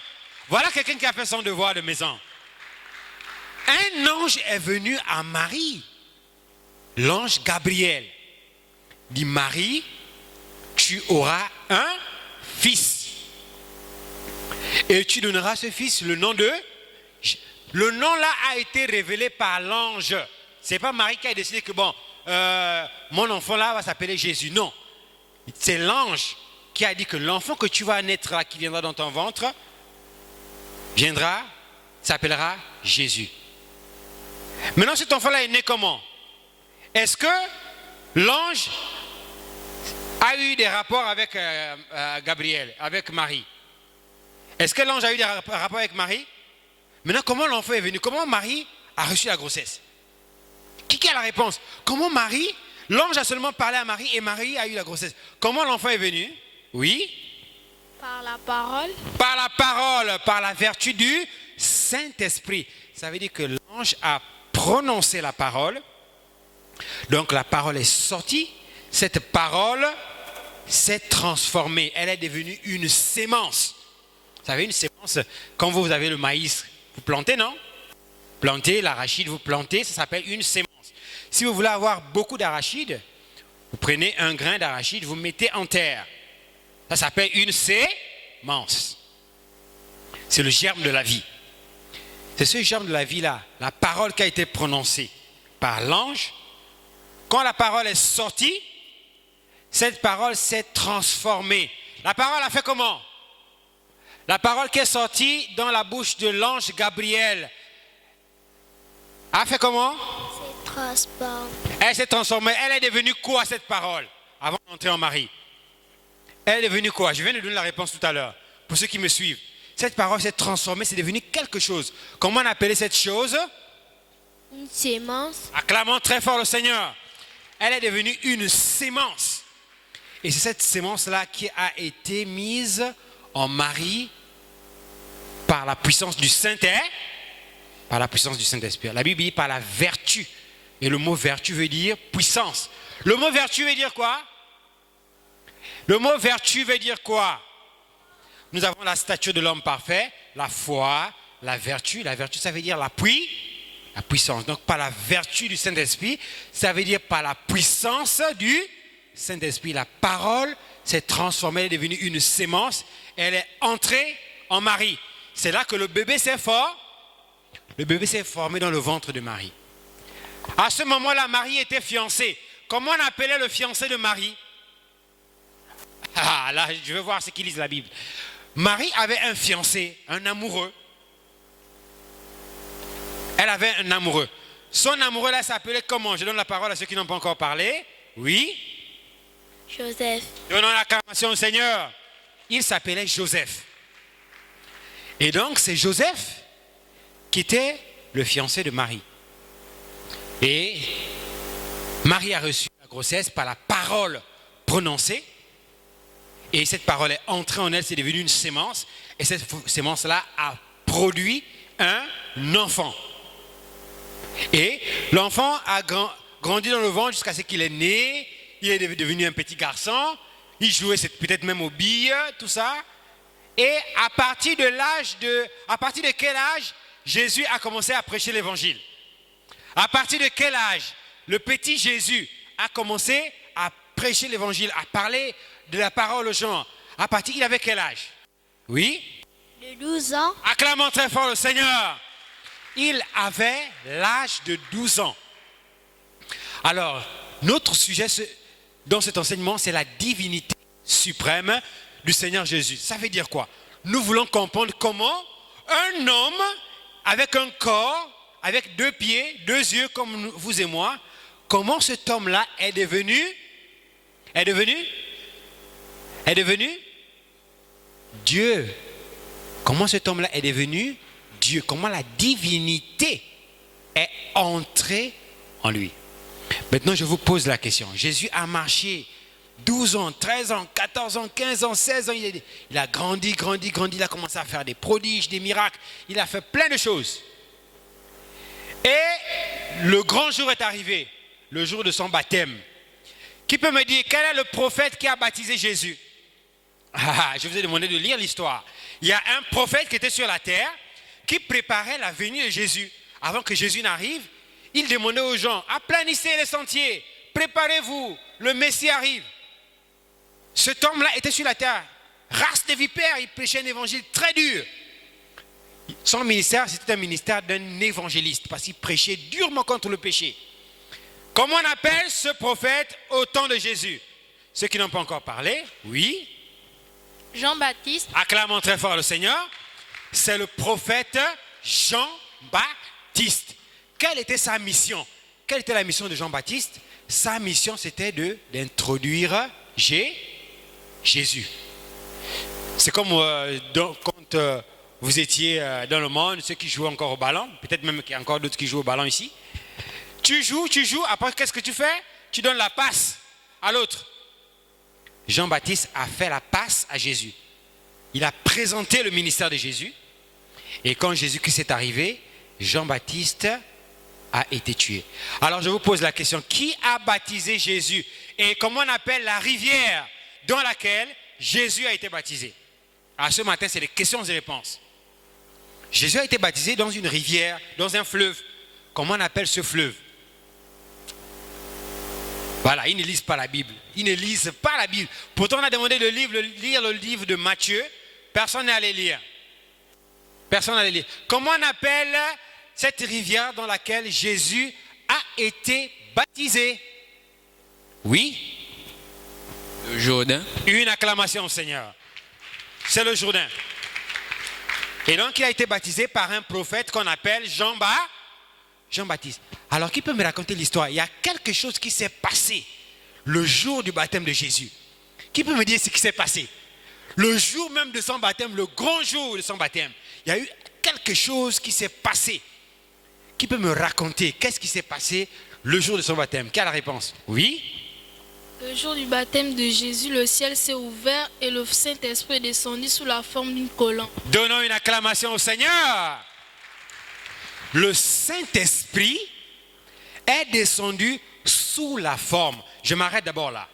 Voilà quelqu'un qui a fait son devoir de maison. Un ange est venu à Marie. L'ange Gabriel dit Marie, tu auras un fils. Et tu donneras ce fils le nom de... Le nom là a été révélé par l'ange. Ce n'est pas Marie qui a décidé que bon, mon enfant là va s'appeler Jésus. Non. C'est l'ange qui a dit que l'enfant que tu vas naître là, qui viendra dans ton ventre, s'appellera Jésus. Maintenant, cet enfant-là est né comment? Est-ce que l'ange a eu des rapports avec Gabriel, avec Marie? Est-ce que l'ange a eu des rapports avec Marie? Maintenant, comment l'enfant est venu? Comment Marie a reçu la grossesse? Qui a la réponse? Comment Marie, l'ange a seulement parlé à Marie et Marie a eu la grossesse. Comment l'enfant est venu? Oui? Par la parole. Par la parole, par la vertu du Saint-Esprit. Ça veut dire que l'ange a prononcé la parole. Donc la parole est sortie. Cette parole s'est transformée. Elle est devenue une sémence. Vous savez, une sémence, quand vous avez le maïs, vous plantez, non? Plantez l'arachide, vous plantez, ça s'appelle une sémence. Si vous voulez avoir beaucoup d'arachides, vous prenez un grain d'arachide, vous mettez en terre. Ça s'appelle une sémence. C'est le germe de la vie. C'est ce germe de la vie-là, la parole qui a été prononcée par l'ange. Quand la parole est sortie, cette parole s'est transformée. La parole a fait comment? La parole qui est sortie dans la bouche de l'ange Gabriel a fait comment? C'est transformé. Elle s'est transformée. Elle est devenue quoi cette parole? Avant d'entrer en Marie. Elle est devenue quoi? Je viens de donner la réponse tout à l'heure. Pour ceux qui me suivent. Cette parole s'est transformée, c'est devenu quelque chose. Comment on appelait cette chose? Une sémence. Acclamons très fort le Seigneur. Elle est devenue une sémence. Et c'est cette sémence-là qui a été mise en Marie par la puissance du Saint-Esprit. Par la puissance du Saint-Esprit. La Bible dit par la vertu. Et le mot vertu veut dire puissance. Le mot vertu veut dire quoi? Le mot vertu veut dire quoi? Nous avons la stature de l'homme parfait, la foi, la vertu. La vertu, ça veut dire la puissance. Donc par la vertu du Saint-Esprit, ça veut dire par la puissance du Saint-Esprit. La parole s'est transformée, elle est devenue une sémence. Elle est entrée en Marie. C'est là que le bébé s'est formé. Le bébé s'est formé dans le ventre de Marie. À ce moment-là, Marie était fiancée. Comment on appelait le fiancé de Marie? Ah, là, je veux voir ce qu'ils lisent la Bible. Marie avait un fiancé, un amoureux. Elle avait un amoureux. Son amoureux là s'appelait comment? Je donne la parole à ceux qui n'ont pas encore parlé. Oui? Joseph. Donnons l'acclamation au Seigneur. Il s'appelait Joseph. Et donc c'est Joseph qui était le fiancé de Marie. Et Marie a reçu la grossesse par la parole prononcée. Et cette parole est entrée en elle, c'est devenu une sémence. Et cette sémence-là a produit un enfant. Et l'enfant a grandi dans le ventre jusqu'à ce qu'il est né. Il est devenu un petit garçon. Il jouait peut-être même aux billes, tout ça. Et à partir de quel âge Jésus a commencé à prêcher l'évangile? À partir de quel âge le petit Jésus a commencé à prêcher l'évangile, à parler de la parole aux gens? Il avait quel âge? Oui? De 12 ans. Acclamons très fort le Seigneur. Il avait l'âge de 12 ans. Alors, notre sujet dans cet enseignement, c'est la divinité suprême du Seigneur Jésus. Ça veut dire quoi? Nous voulons comprendre comment un homme avec un corps, avec 2 pieds, 2 yeux comme vous et moi, comment cet homme-là est devenu Dieu. Comment cet homme-là est devenu Dieu, comment la divinité est entrée en lui. Maintenant, je vous pose la question. Jésus a marché 12 ans, 13 ans, 14 ans, 15 ans, 16 ans. Il a grandi. Il a commencé à faire des prodiges, des miracles. Il a fait plein de choses. Et le grand jour est arrivé, le jour de son baptême. Qui peut me dire quel est le prophète qui a baptisé Jésus? Je vous ai demandé de lire l'histoire. Il y a un prophète qui était sur la terre qui préparait la venue de Jésus. Avant que Jésus n'arrive, il demandait aux gens, aplanissez les sentiers, préparez-vous, le Messie arrive. Cet homme-là était sur la terre, race de vipères, il prêchait un évangile très dur. Son ministère, c'était un ministère d'un évangéliste, parce qu'il prêchait durement contre le péché. Comment on appelle ce prophète au temps de Jésus? Ceux qui n'ont pas encore parlé, oui. Jean-Baptiste. Acclamons très fort le Seigneur. C'est le prophète Jean-Baptiste. Quelle était sa mission? Quelle était la mission de Jean-Baptiste? Sa mission, c'était d'introduire Jésus. C'est comme quand vous étiez dans le monde, ceux qui jouent encore au ballon, peut-être même qu'il y a encore d'autres qui jouent au ballon ici. Tu joues, après qu'est-ce que tu fais? Tu donnes la passe à l'autre. Jean-Baptiste a fait la passe à Jésus. Il a présenté le ministère de Jésus. Et quand Jésus-Christ est arrivé, Jean-Baptiste a été tué. Alors je vous pose la question, qui a baptisé Jésus? Et comment on appelle la rivière dans laquelle Jésus a été baptisé? Alors ce matin, c'est des questions et réponses. Jésus a été baptisé dans une rivière, dans un fleuve. Comment on appelle ce fleuve? Voilà, ils ne lisent pas la Bible. Ils ne lisent pas la Bible. Pourtant, on a demandé de lire le livre de Matthieu. Personne n'est allé lire. Personne n'est allé lire. Comment on appelle cette rivière dans laquelle Jésus a été baptisé? Oui? Le Jourdain. Une acclamation au Seigneur. C'est le Jourdain. Et donc, il a été baptisé par un prophète qu'on appelle Jean-Baptiste. Alors, qui peut me raconter l'histoire? Il y a quelque chose qui s'est passé le jour du baptême de Jésus. Qui peut me dire ce qui s'est passé? Le jour même de son baptême, le grand jour de son baptême, il y a eu quelque chose qui s'est passé. Qui peut me raconter qu'est-ce qui s'est passé le jour de son baptême? Quelle réponse? Oui? Le jour du baptême de Jésus, le ciel s'est ouvert et le Saint-Esprit est descendu sous la forme d'une colombe. Donnons une acclamation au Seigneur. Le Saint-Esprit est descendu sous la forme. Je m'arrête d'abord là.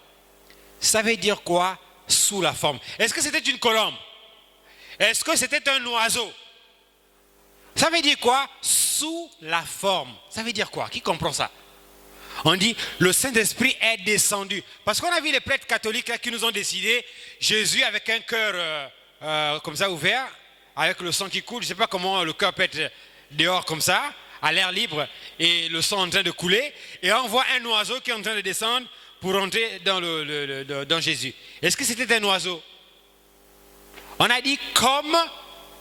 Ça veut dire quoi, sous la forme? Est-ce que c'était une colombe? Est-ce que c'était un oiseau? Ça veut dire quoi, sous la forme? Ça veut dire quoi? Qui comprend ça? On dit, le Saint-Esprit est descendu. Parce qu'on a vu les prêtres catholiques là, qui nous ont décidé, Jésus avec un cœur comme ça ouvert, avec le sang qui coule, je ne sais pas comment le cœur peut être dehors comme ça, à l'air libre, et le sang en train de couler, et on voit un oiseau qui est en train de descendre pour entrer dans Jésus. Est-ce que c'était un oiseau? On a dit comme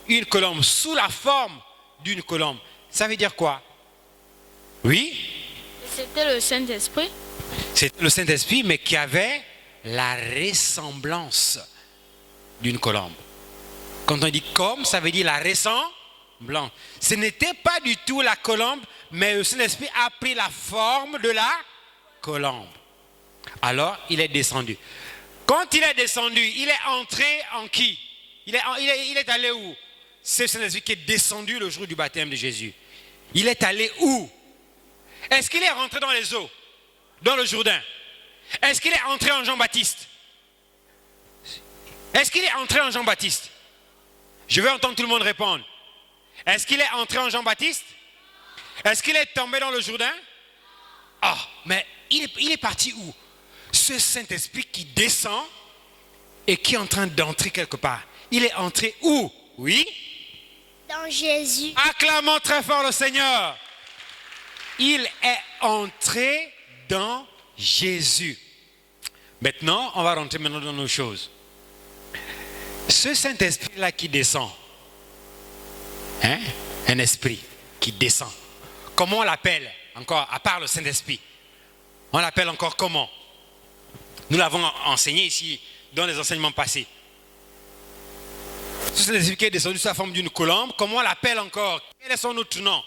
une colombe, sous la forme d'une colombe. Ça veut dire quoi? Oui? C'était le Saint-Esprit. C'est le Saint-Esprit, mais qui avait la ressemblance d'une colombe. Quand on dit comme, ça veut dire la ressemblance. Ce n'était pas du tout la colombe, mais le Saint-Esprit a pris la forme de la colombe. Alors, il est descendu. Quand il est descendu, il est entré en qui? Il est allé où? C'est le Saint-Esprit qui est descendu le jour du baptême de Jésus. Il est allé où? Est-ce qu'il est rentré dans les eaux? Dans le Jourdain? Est-ce qu'il est entré en Jean-Baptiste? Est-ce qu'il est entré en Jean-Baptiste? Je veux entendre tout le monde répondre. Est-ce qu'il est entré en Jean-Baptiste? Est-ce qu'il est tombé dans le Jourdain? Ah, mais il est parti où? Ce Saint-Esprit qui descend et qui est en train d'entrer quelque part. Il est entré où? Oui? Dans Jésus. Acclamons très fort le Seigneur. Il est entré dans Jésus. Maintenant, on va rentrer maintenant dans nos choses. Ce Saint-Esprit-là qui descend, hein? Un esprit qui descend. Comment on l'appelle encore, à part le Saint-Esprit? On l'appelle encore comment? Nous l'avons enseigné ici dans les enseignements passés. C'est l'esprit qui est descendu sous la forme d'une colombe. Comment on l'appelle encore? Quel est son autre nom?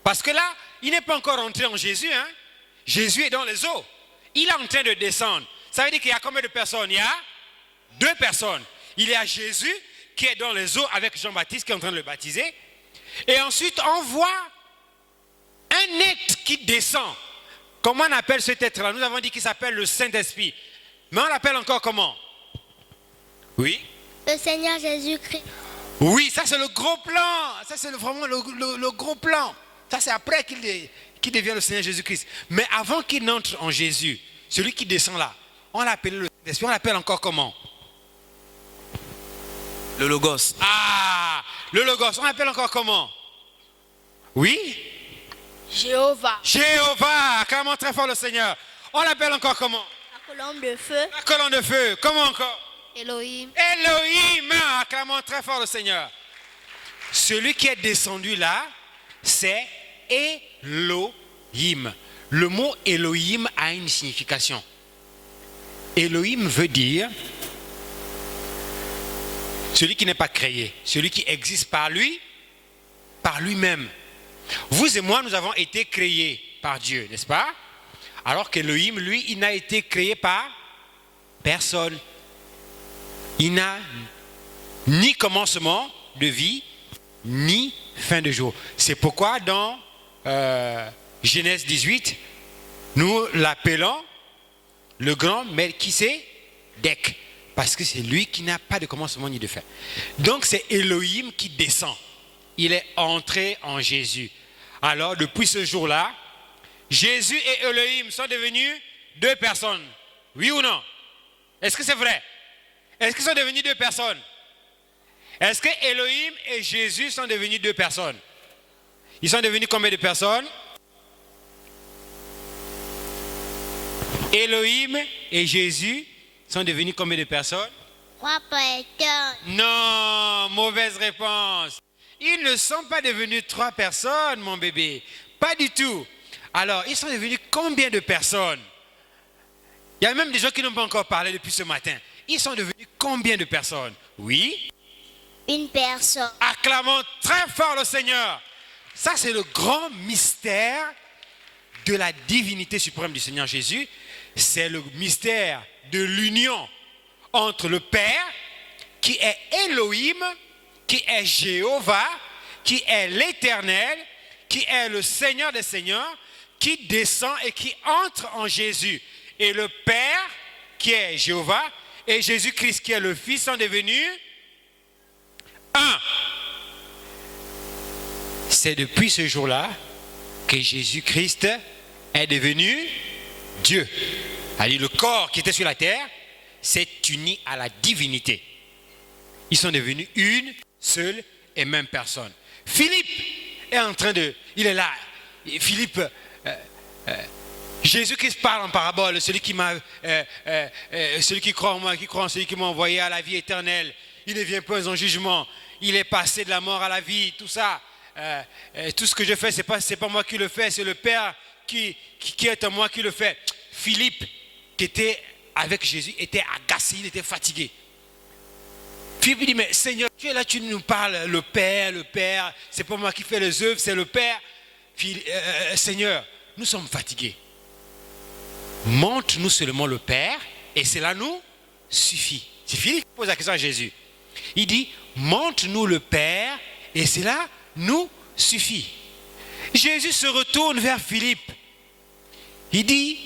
Parce que là, il n'est pas encore entré en Jésus. Hein? Jésus est dans les eaux. Il est en train de descendre. Ça veut dire qu'il y a combien de personnes? Il y a 2 personnes. Il y a Jésus qui est dans les eaux avec Jean-Baptiste qui est en train de le baptiser. Et ensuite, on voit un être qui descend. Comment on appelle cet être-là? Nous avons dit qu'il s'appelle le Saint-Esprit. Mais on l'appelle encore comment? Oui? Le Seigneur Jésus-Christ. Oui, ça c'est le gros plan. Ça c'est vraiment le gros plan. Ça c'est après qu'il devient le Seigneur Jésus-Christ. Mais avant qu'il n'entre en Jésus, celui qui descend là, on l'appelle le Saint-Esprit. On l'appelle encore comment? Le Logos. Ah, le Logos. On l'appelle encore comment? Oui? Jéhovah. Jéhovah. Acclamons très fort le Seigneur. On l'appelle encore comment? La colombe de feu. La colonne de feu. Comment encore? Elohim. Elohim. Acclamons très fort le Seigneur. Celui qui est descendu là, c'est Elohim. Le mot Elohim a une signification. Elohim veut dire celui qui n'est pas créé, celui qui existe par lui, par lui-même. Vous et moi, nous avons été créés par Dieu, n'est-ce pas? Alors qu'Elohim, lui, il n'a été créé par personne. Il n'a ni commencement de vie, ni fin de jour. C'est pourquoi dans Genèse 18, nous l'appelons le grand Melchisédek. Parce que c'est lui qui n'a pas de commencement ni de fin. Donc c'est Elohim qui descend. Il est entré en Jésus. Alors depuis ce jour-là, Jésus et Elohim sont devenus 2 personnes. Oui ou non? Est-ce que c'est vrai? Est-ce qu'ils sont devenus 2 personnes? Est-ce que Elohim et Jésus sont devenus 2 personnes? Ils sont devenus combien de personnes? Elohim et Jésus sont devenus combien de personnes? 3 personnes. Non, mauvaise réponse. Ils ne sont pas devenus 3 personnes, mon bébé. Pas du tout. Alors, ils sont devenus combien de personnes? Il y a même des gens qui n'ont pas encore parlé depuis ce matin. Ils sont devenus combien de personnes? Oui? 1 personne. Acclamons très fort le Seigneur. Ça, c'est le grand mystère de la divinité suprême du Seigneur Jésus. C'est le mystère de l'union entre le Père, qui est Elohim, qui est Jéhovah, qui est l'Éternel, qui est le Seigneur des Seigneurs, qui descend et qui entre en Jésus. Et le Père, qui est Jéhovah, et Jésus-Christ, qui est le Fils, sont devenus un. C'est depuis ce jour-là que Jésus-Christ est devenu Dieu. C'est-à-dire le corps qui était sur la terre s'est uni à la divinité. Ils sont devenus une seule et même personne. Philippe est en train de... Il est là. Philippe... Jésus-Christ parle en parabole. Celui qui croit en moi, qui croit en celui qui m'a envoyé à la vie éternelle. Il ne vient pas en jugement. Il est passé de la mort à la vie. Tout ça. Tout ce que je fais, c'est pas moi qui le fais. C'est le Père qui est en moi qui le fait. Philippe, qui était avec Jésus, était agacé, il était fatigué. Philippe dit, mais Seigneur, tu es là, tu nous parles, le Père, c'est pas moi qui fais les œuvres, c'est le Père. Seigneur, nous sommes fatigués. Montre-nous seulement le Père, et cela nous suffit. C'est Philippe qui pose la question à Jésus. Il dit, montre-nous le Père, et cela nous suffit. Jésus se retourne vers Philippe. Il dit,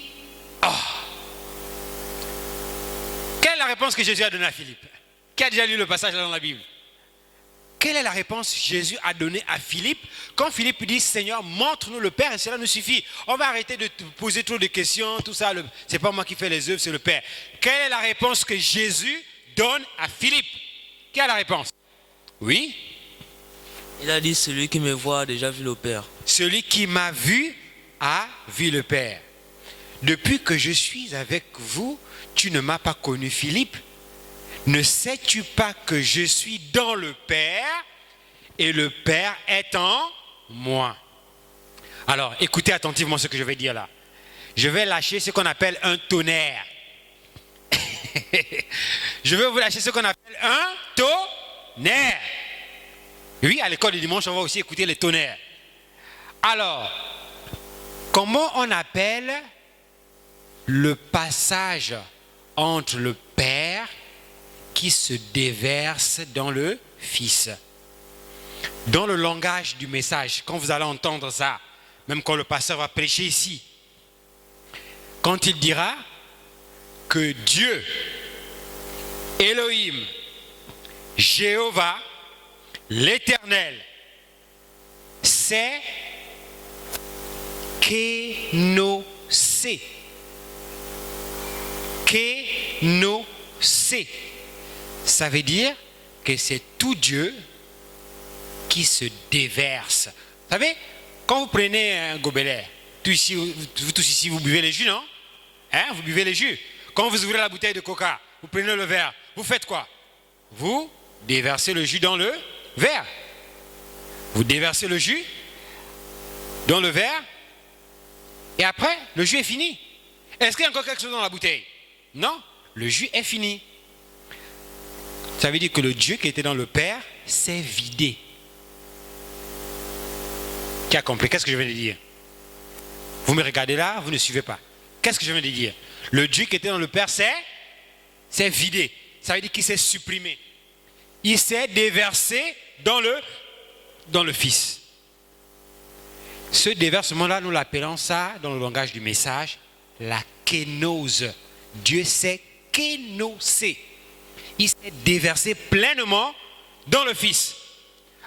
quelle est la réponse que Jésus a donnée à Philippe? Qui a déjà lu le passage là dans la Bible? Quelle est la réponse que Jésus a donnée à Philippe quand Philippe dit, Seigneur, montre-nous le Père et cela nous suffit. On va arrêter de te poser trop de questions, tout ça. C'est pas moi qui fais les œuvres, c'est le Père. Quelle est la réponse que Jésus donne à Philippe? Quelle est la réponse? Oui? Il a dit, celui qui me voit a déjà vu le Père. Celui qui m'a vu a vu le Père. Depuis que je suis avec vous, tu ne m'as pas connu, Philippe. Ne sais-tu pas que je suis dans le Père et le Père est en moi? Alors, écoutez attentivement ce que je vais dire là. Je vais lâcher ce qu'on appelle un tonnerre. Je vais vous lâcher ce qu'on appelle un tonnerre. Oui, à l'école du dimanche, on va aussi écouter les tonnerres. Alors, comment on appelle le passage entre le Père qui se déverse dans le Fils? Dans le langage du message, quand vous allez entendre ça, même quand le pasteur va prêcher ici, quand il dira que Dieu, Elohim, Jéhovah, l'Éternel, c'est Kénosé. Kénosé. Ça veut dire que c'est tout Dieu qui se déverse. Vous savez, quand vous prenez un gobelet, vous tous ici, vous buvez les jus, non? Hein? Vous buvez les jus. Quand vous ouvrez la bouteille de coca, vous prenez le verre, vous faites quoi? Vous déversez le jus dans le verre. Vous déversez le jus dans le verre et après, le jus est fini. Est-ce qu'il y a encore quelque chose dans la bouteille? Non, le jus est fini. Ça veut dire que le Dieu qui était dans le Père s'est vidé. Qui a compris? Qu'est-ce que je viens de dire? Vous me regardez là, vous ne suivez pas. Qu'est-ce que je viens de dire? Le Dieu qui était dans le Père s'est vidé. Ça veut dire qu'il s'est supprimé. Il s'est déversé dans le Fils. Ce déversement-là, nous l'appelons ça, dans le langage du message, la kénose. Dieu s'est kénosé. Il s'est déversé pleinement dans le Fils.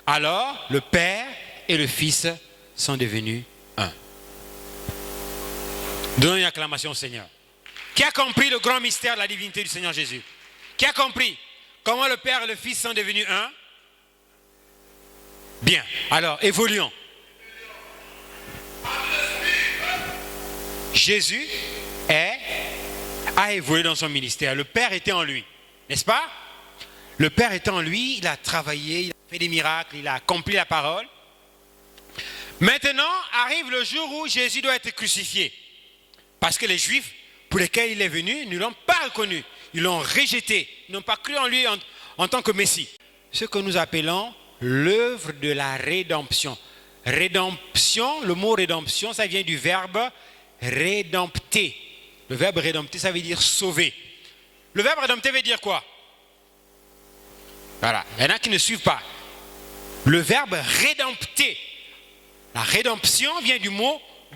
Alors, le Père et le Fils sont devenus un. Donnons une acclamation au Seigneur. Qui a compris le grand mystère de la divinité du Seigneur Jésus? Qui a compris comment le Père et le Fils sont devenus un? Bien, alors évoluons. Jésus a évolué dans son ministère. Le Père était en lui, n'est-ce pas? Le Père était en lui, il a travaillé, il a fait des miracles, il a accompli la parole. Maintenant arrive le jour où Jésus doit être crucifié. Parce que les Juifs pour lesquels il est venu ne l'ont pas reconnu. Ils l'ont rejeté. Ils n'ont pas cru en lui en tant que Messie. Ce que nous appelons l'œuvre de la rédemption. Rédemption, le mot rédemption, ça vient du verbe rédempter. Le verbe rédempter, ça veut dire sauver. Le verbe rédempter veut dire quoi? Voilà, il y en a qui ne suivent pas. Le verbe rédempter. La rédemption vient du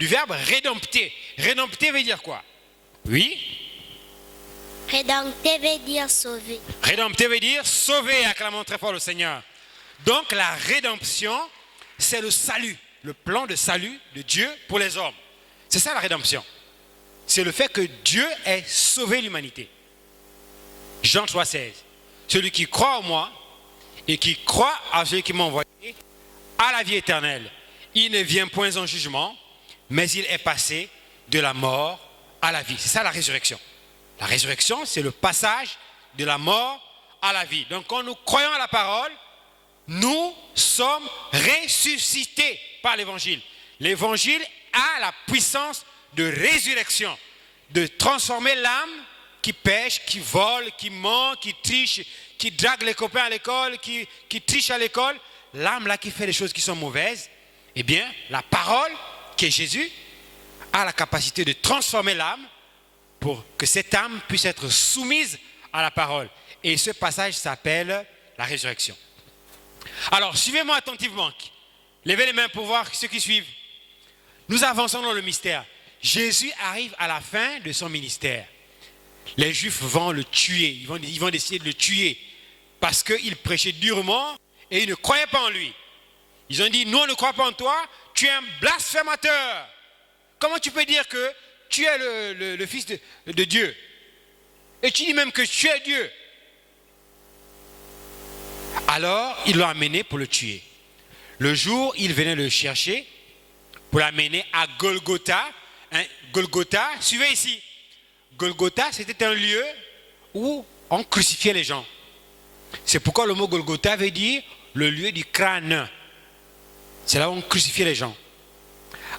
verbe rédempter. Rédempter veut dire quoi? Oui? Rédempter veut dire sauver. Rédempter veut dire sauver, acclamons très fort le Seigneur. Donc la rédemption, c'est le salut, le plan de salut de Dieu pour les hommes. C'est ça la rédemption. C'est le fait que Dieu ait sauvé l'humanité. Jean 3,16. Celui qui croit en moi et qui croit à celui qui m'a envoyé a la vie éternelle. Il ne vient point en jugement, mais il est passé de la mort à la vie. C'est ça la résurrection. La résurrection, c'est le passage de la mort à la vie. Donc quand nous croyons à la parole, nous sommes ressuscités par l'évangile. L'évangile a la puissance de résurrection, de transformer l'âme qui pêche, qui vole, qui ment, qui triche, qui drague les copains à l'école, qui triche à l'école. L'âme là qui fait des choses qui sont mauvaises, eh bien, la parole, qui est Jésus, a la capacité de transformer l'âme pour que cette âme puisse être soumise à la parole. Et ce passage s'appelle la résurrection. Alors, suivez-moi attentivement. Levez les mains pour voir ceux qui suivent. Nous avançons dans le mystère. Jésus arrive à la fin de son ministère. Les Juifs vont le tuer. Ils vont essayer de le tuer parce qu'il prêchait durement et ils ne croyaient pas en lui. Ils ont dit, nous on ne croit pas en toi, tu es un blasphémateur. Comment tu peux dire que tu es le Fils de Dieu? Et tu dis même que tu es Dieu. Alors, ils l'ont amené pour le tuer. Le jour, ils venaient le chercher pour l'amener à Golgotha. Golgotha, suivez ici. Golgotha, c'était un lieu où on crucifiait les gens. C'est pourquoi le mot Golgotha veut dire le lieu du crâne. C'est là où on crucifiait les gens.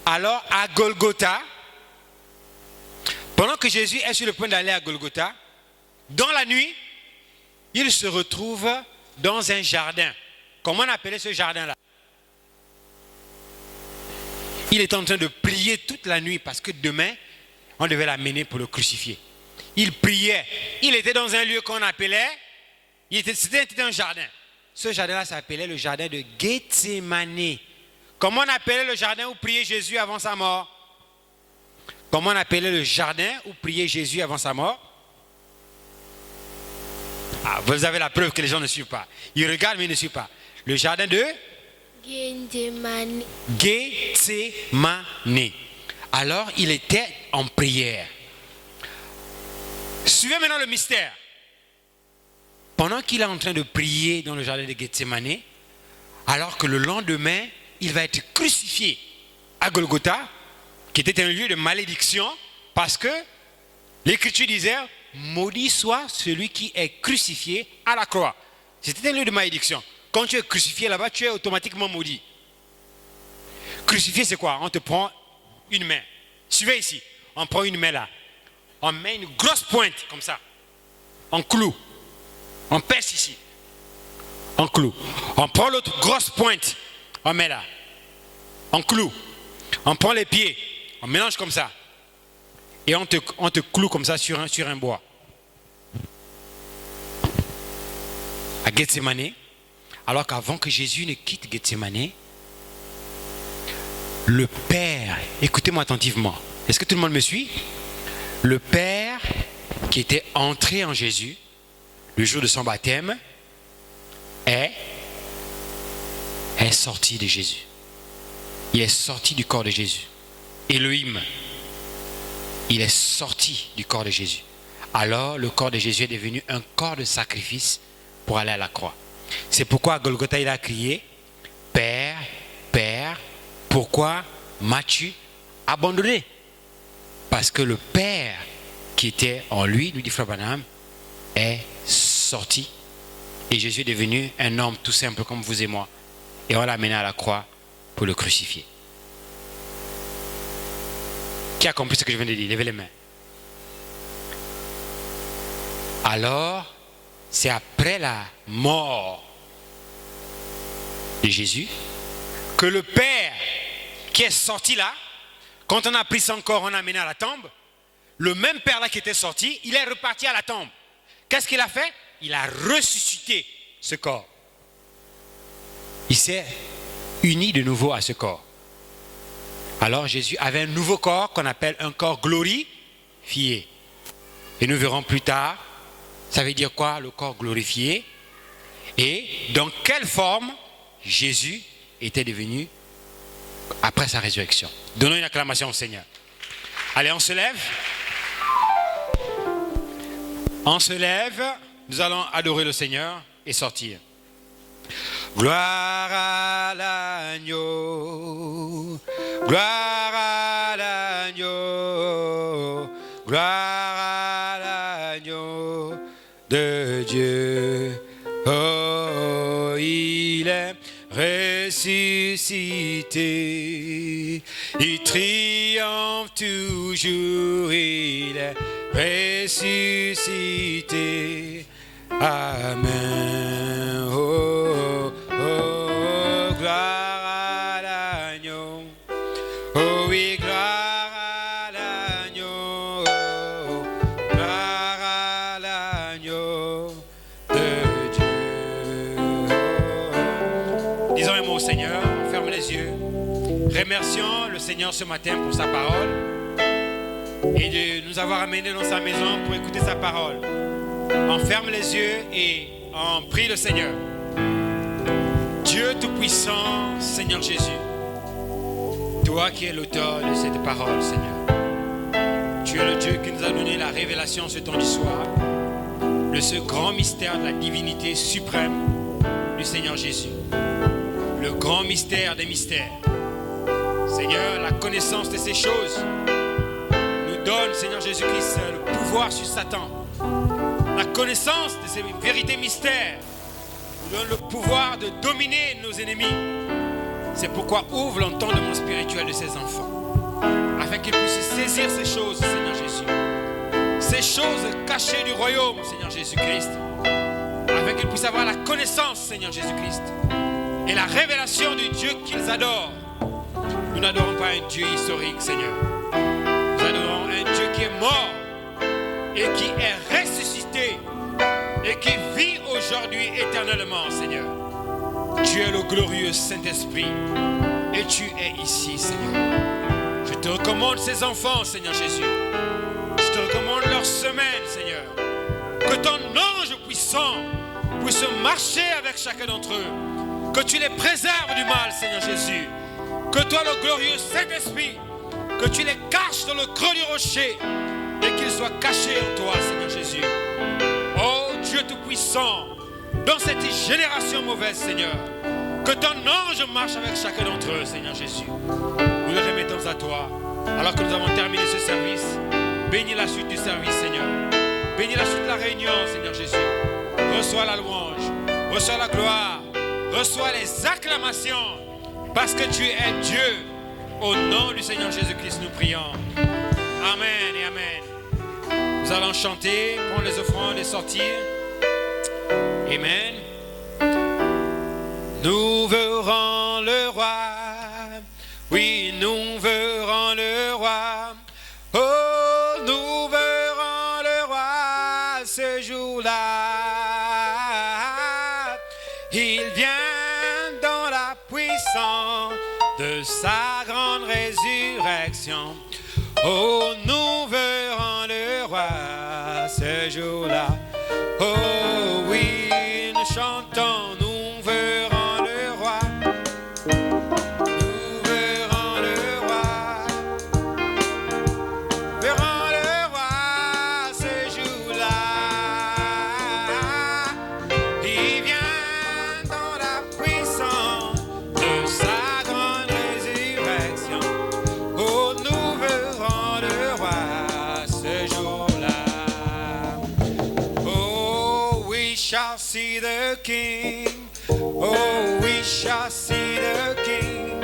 Alors, à Golgotha, pendant que Jésus est sur le point d'aller à Golgotha, dans la nuit, il se retrouve dans un jardin. Comment on appelait ce jardin-là? Il était en train de prier toute la nuit parce que demain, on devait l'amener pour le crucifier. Il priait. Il était dans un lieu qu'on appelait, c'était un jardin. Ce jardin-là s'appelait le jardin de Gethsémane. Comment on appelait le jardin où priait Jésus avant sa mort? Comment on appelait le jardin où priait Jésus avant sa mort? Ah, vous avez la preuve que les gens ne suivent pas. Ils regardent mais ils ne suivent pas. Le jardin de Gethsémane. Gethsémane. Alors il était en prière. Suivez maintenant le mystère. Pendant qu'il est en train de prier dans le jardin de Gethsémane, alors que le lendemain, il va être crucifié à Golgotha, qui était un lieu de malédiction, parce que l'Écriture disait, maudit soit celui qui est crucifié à la croix. C'était un lieu de malédiction. Quand tu es crucifié là-bas, tu es automatiquement maudit. Crucifié, c'est quoi? On te prend une main. Suivez ici. On prend une main là. On met une grosse pointe comme ça. On cloue. On pèse ici. On cloue. On prend l'autre grosse pointe. On met là. On cloue. On prend les pieds. On mélange comme ça. Et on te cloue comme ça sur un bois. À Gethsémane. Alors qu'avant que Jésus ne quitte Gethsémane, le Père, écoutez-moi attentivement. Est-ce que tout le monde me suit? Le Père qui était entré en Jésus le jour de son baptême est sorti de Jésus. Il est sorti du corps de Jésus. Elohim, il est sorti du corps de Jésus. Alors le corps de Jésus est devenu un corps de sacrifice pour aller à la croix. C'est pourquoi à Golgotha il a crié, Père, Père, pourquoi m'as-tu abandonné? Parce que le Père qui était en lui, nous dit Frère Branham, est sorti. Et Jésus est devenu un homme tout simple comme vous et moi. Et on l'a amené à la croix pour le crucifier. Qui a compris ce que je viens de dire? Levez les mains. Alors, c'est après la mort de Jésus que le Père qui est sorti là, quand on a pris son corps, on l'a amené à la tombe, le même Père là qui était sorti, il est reparti à la tombe. Qu'est-ce qu'il a fait? Il a ressuscité ce corps. Il s'est uni de nouveau à ce corps. Alors Jésus avait un nouveau corps qu'on appelle un corps glorifié. Et nous verrons plus tard, ça veut dire quoi le corps glorifié? Et dans quelle forme Jésus était devenu après sa résurrection. Donnons une acclamation au Seigneur. Allez, on se lève. On se lève. Nous allons adorer le Seigneur et sortir. Gloire à l'agneau. Gloire à l'agneau. Gloire à l'agneau de Dieu. Oh, il est ressuscité, il triomphe toujours, il est ressuscité. Amen. Oh, oh, gloire à l'agneau. Oh oui, gloire à l'agneau. Oh, gloire à l'agneau de Dieu. Oh. Disons un mot au Seigneur, on ferme les yeux. Remercions le Seigneur ce matin pour sa parole et de nous avoir amenés dans sa maison pour écouter sa parole. On ferme les yeux et on prie le Seigneur. Dieu Tout-Puissant, Seigneur Jésus, toi qui es l'auteur de cette parole, Seigneur, tu es le Dieu qui nous a donné la révélation ce temps du soir de ce grand mystère de la divinité suprême du Seigneur Jésus. Le grand mystère des mystères. Seigneur, la connaissance de ces choses nous donne, Seigneur Jésus-Christ, le pouvoir sur Satan. La connaissance de ces vérités mystères nous donne le pouvoir de dominer nos ennemis. C'est pourquoi ouvre l'entendement spirituel de ces enfants, afin qu'ils puissent saisir ces choses, Seigneur Jésus. Ces choses cachées du royaume, Seigneur Jésus-Christ, afin afin qu'ils puissent avoir la connaissance, Seigneur Jésus-Christ, et la révélation du Dieu qu'ils adorent. Nous n'adorons pas un Dieu historique, Seigneur. Nous adorons un Dieu qui est mort et qui est ressuscité et qui vit aujourd'hui éternellement, Seigneur. Tu es le glorieux Saint-Esprit et tu es ici, Seigneur. Je te recommande ces enfants, Seigneur Jésus. Je te recommande leur semaine, Seigneur. Que ton ange puissant puisse marcher avec chacun d'entre eux. Que tu les préserves du mal, Seigneur Jésus. Que toi, le glorieux Saint-Esprit, que tu les caches dans le creux du rocher et qu'ils soient cachés en toi, Seigneur Jésus. Oh Dieu Tout-Puissant, dans cette génération mauvaise, Seigneur, que ton ange marche avec chacun d'entre eux, Seigneur Jésus. Nous les remettons à toi. Alors que nous avons terminé ce service, bénis la suite du service, Seigneur. Bénis la suite de la réunion, Seigneur Jésus. Reçois la louange, reçois la gloire, reçois les acclamations, parce que tu es Dieu. Au nom du Seigneur Jésus-Christ, nous prions. Amen et amen. Nous allons chanter, prendre les offrandes et sortir. Amen. Nous verrons le roi. Oui, nous verrons le roi. Oh, nous verrons le roi ce jour-là. Il vient dans la puissance de sa grande résurrection. Oh, nous verrons le roi ce jour-là. Oh oui, nous chantons, nous verrons le roi. Nous verrons le roi. Verrons le roi ce jour-là. Il vient dans la puissance de sa grande résurrection. Oh, nous verrons le roi ce jour-là. Oh, we shall see the King. Oh, we shall see the King.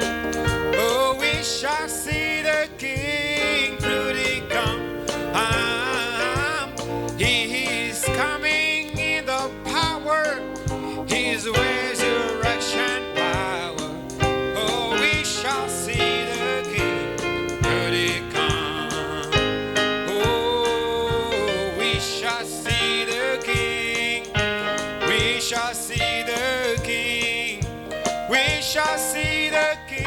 Oh, we shall see the King through the come. He is coming in the power, His resurrection power. Oh, we shall see the King through the come. Oh, we shall see the King. We shall see the King. We shall see the King.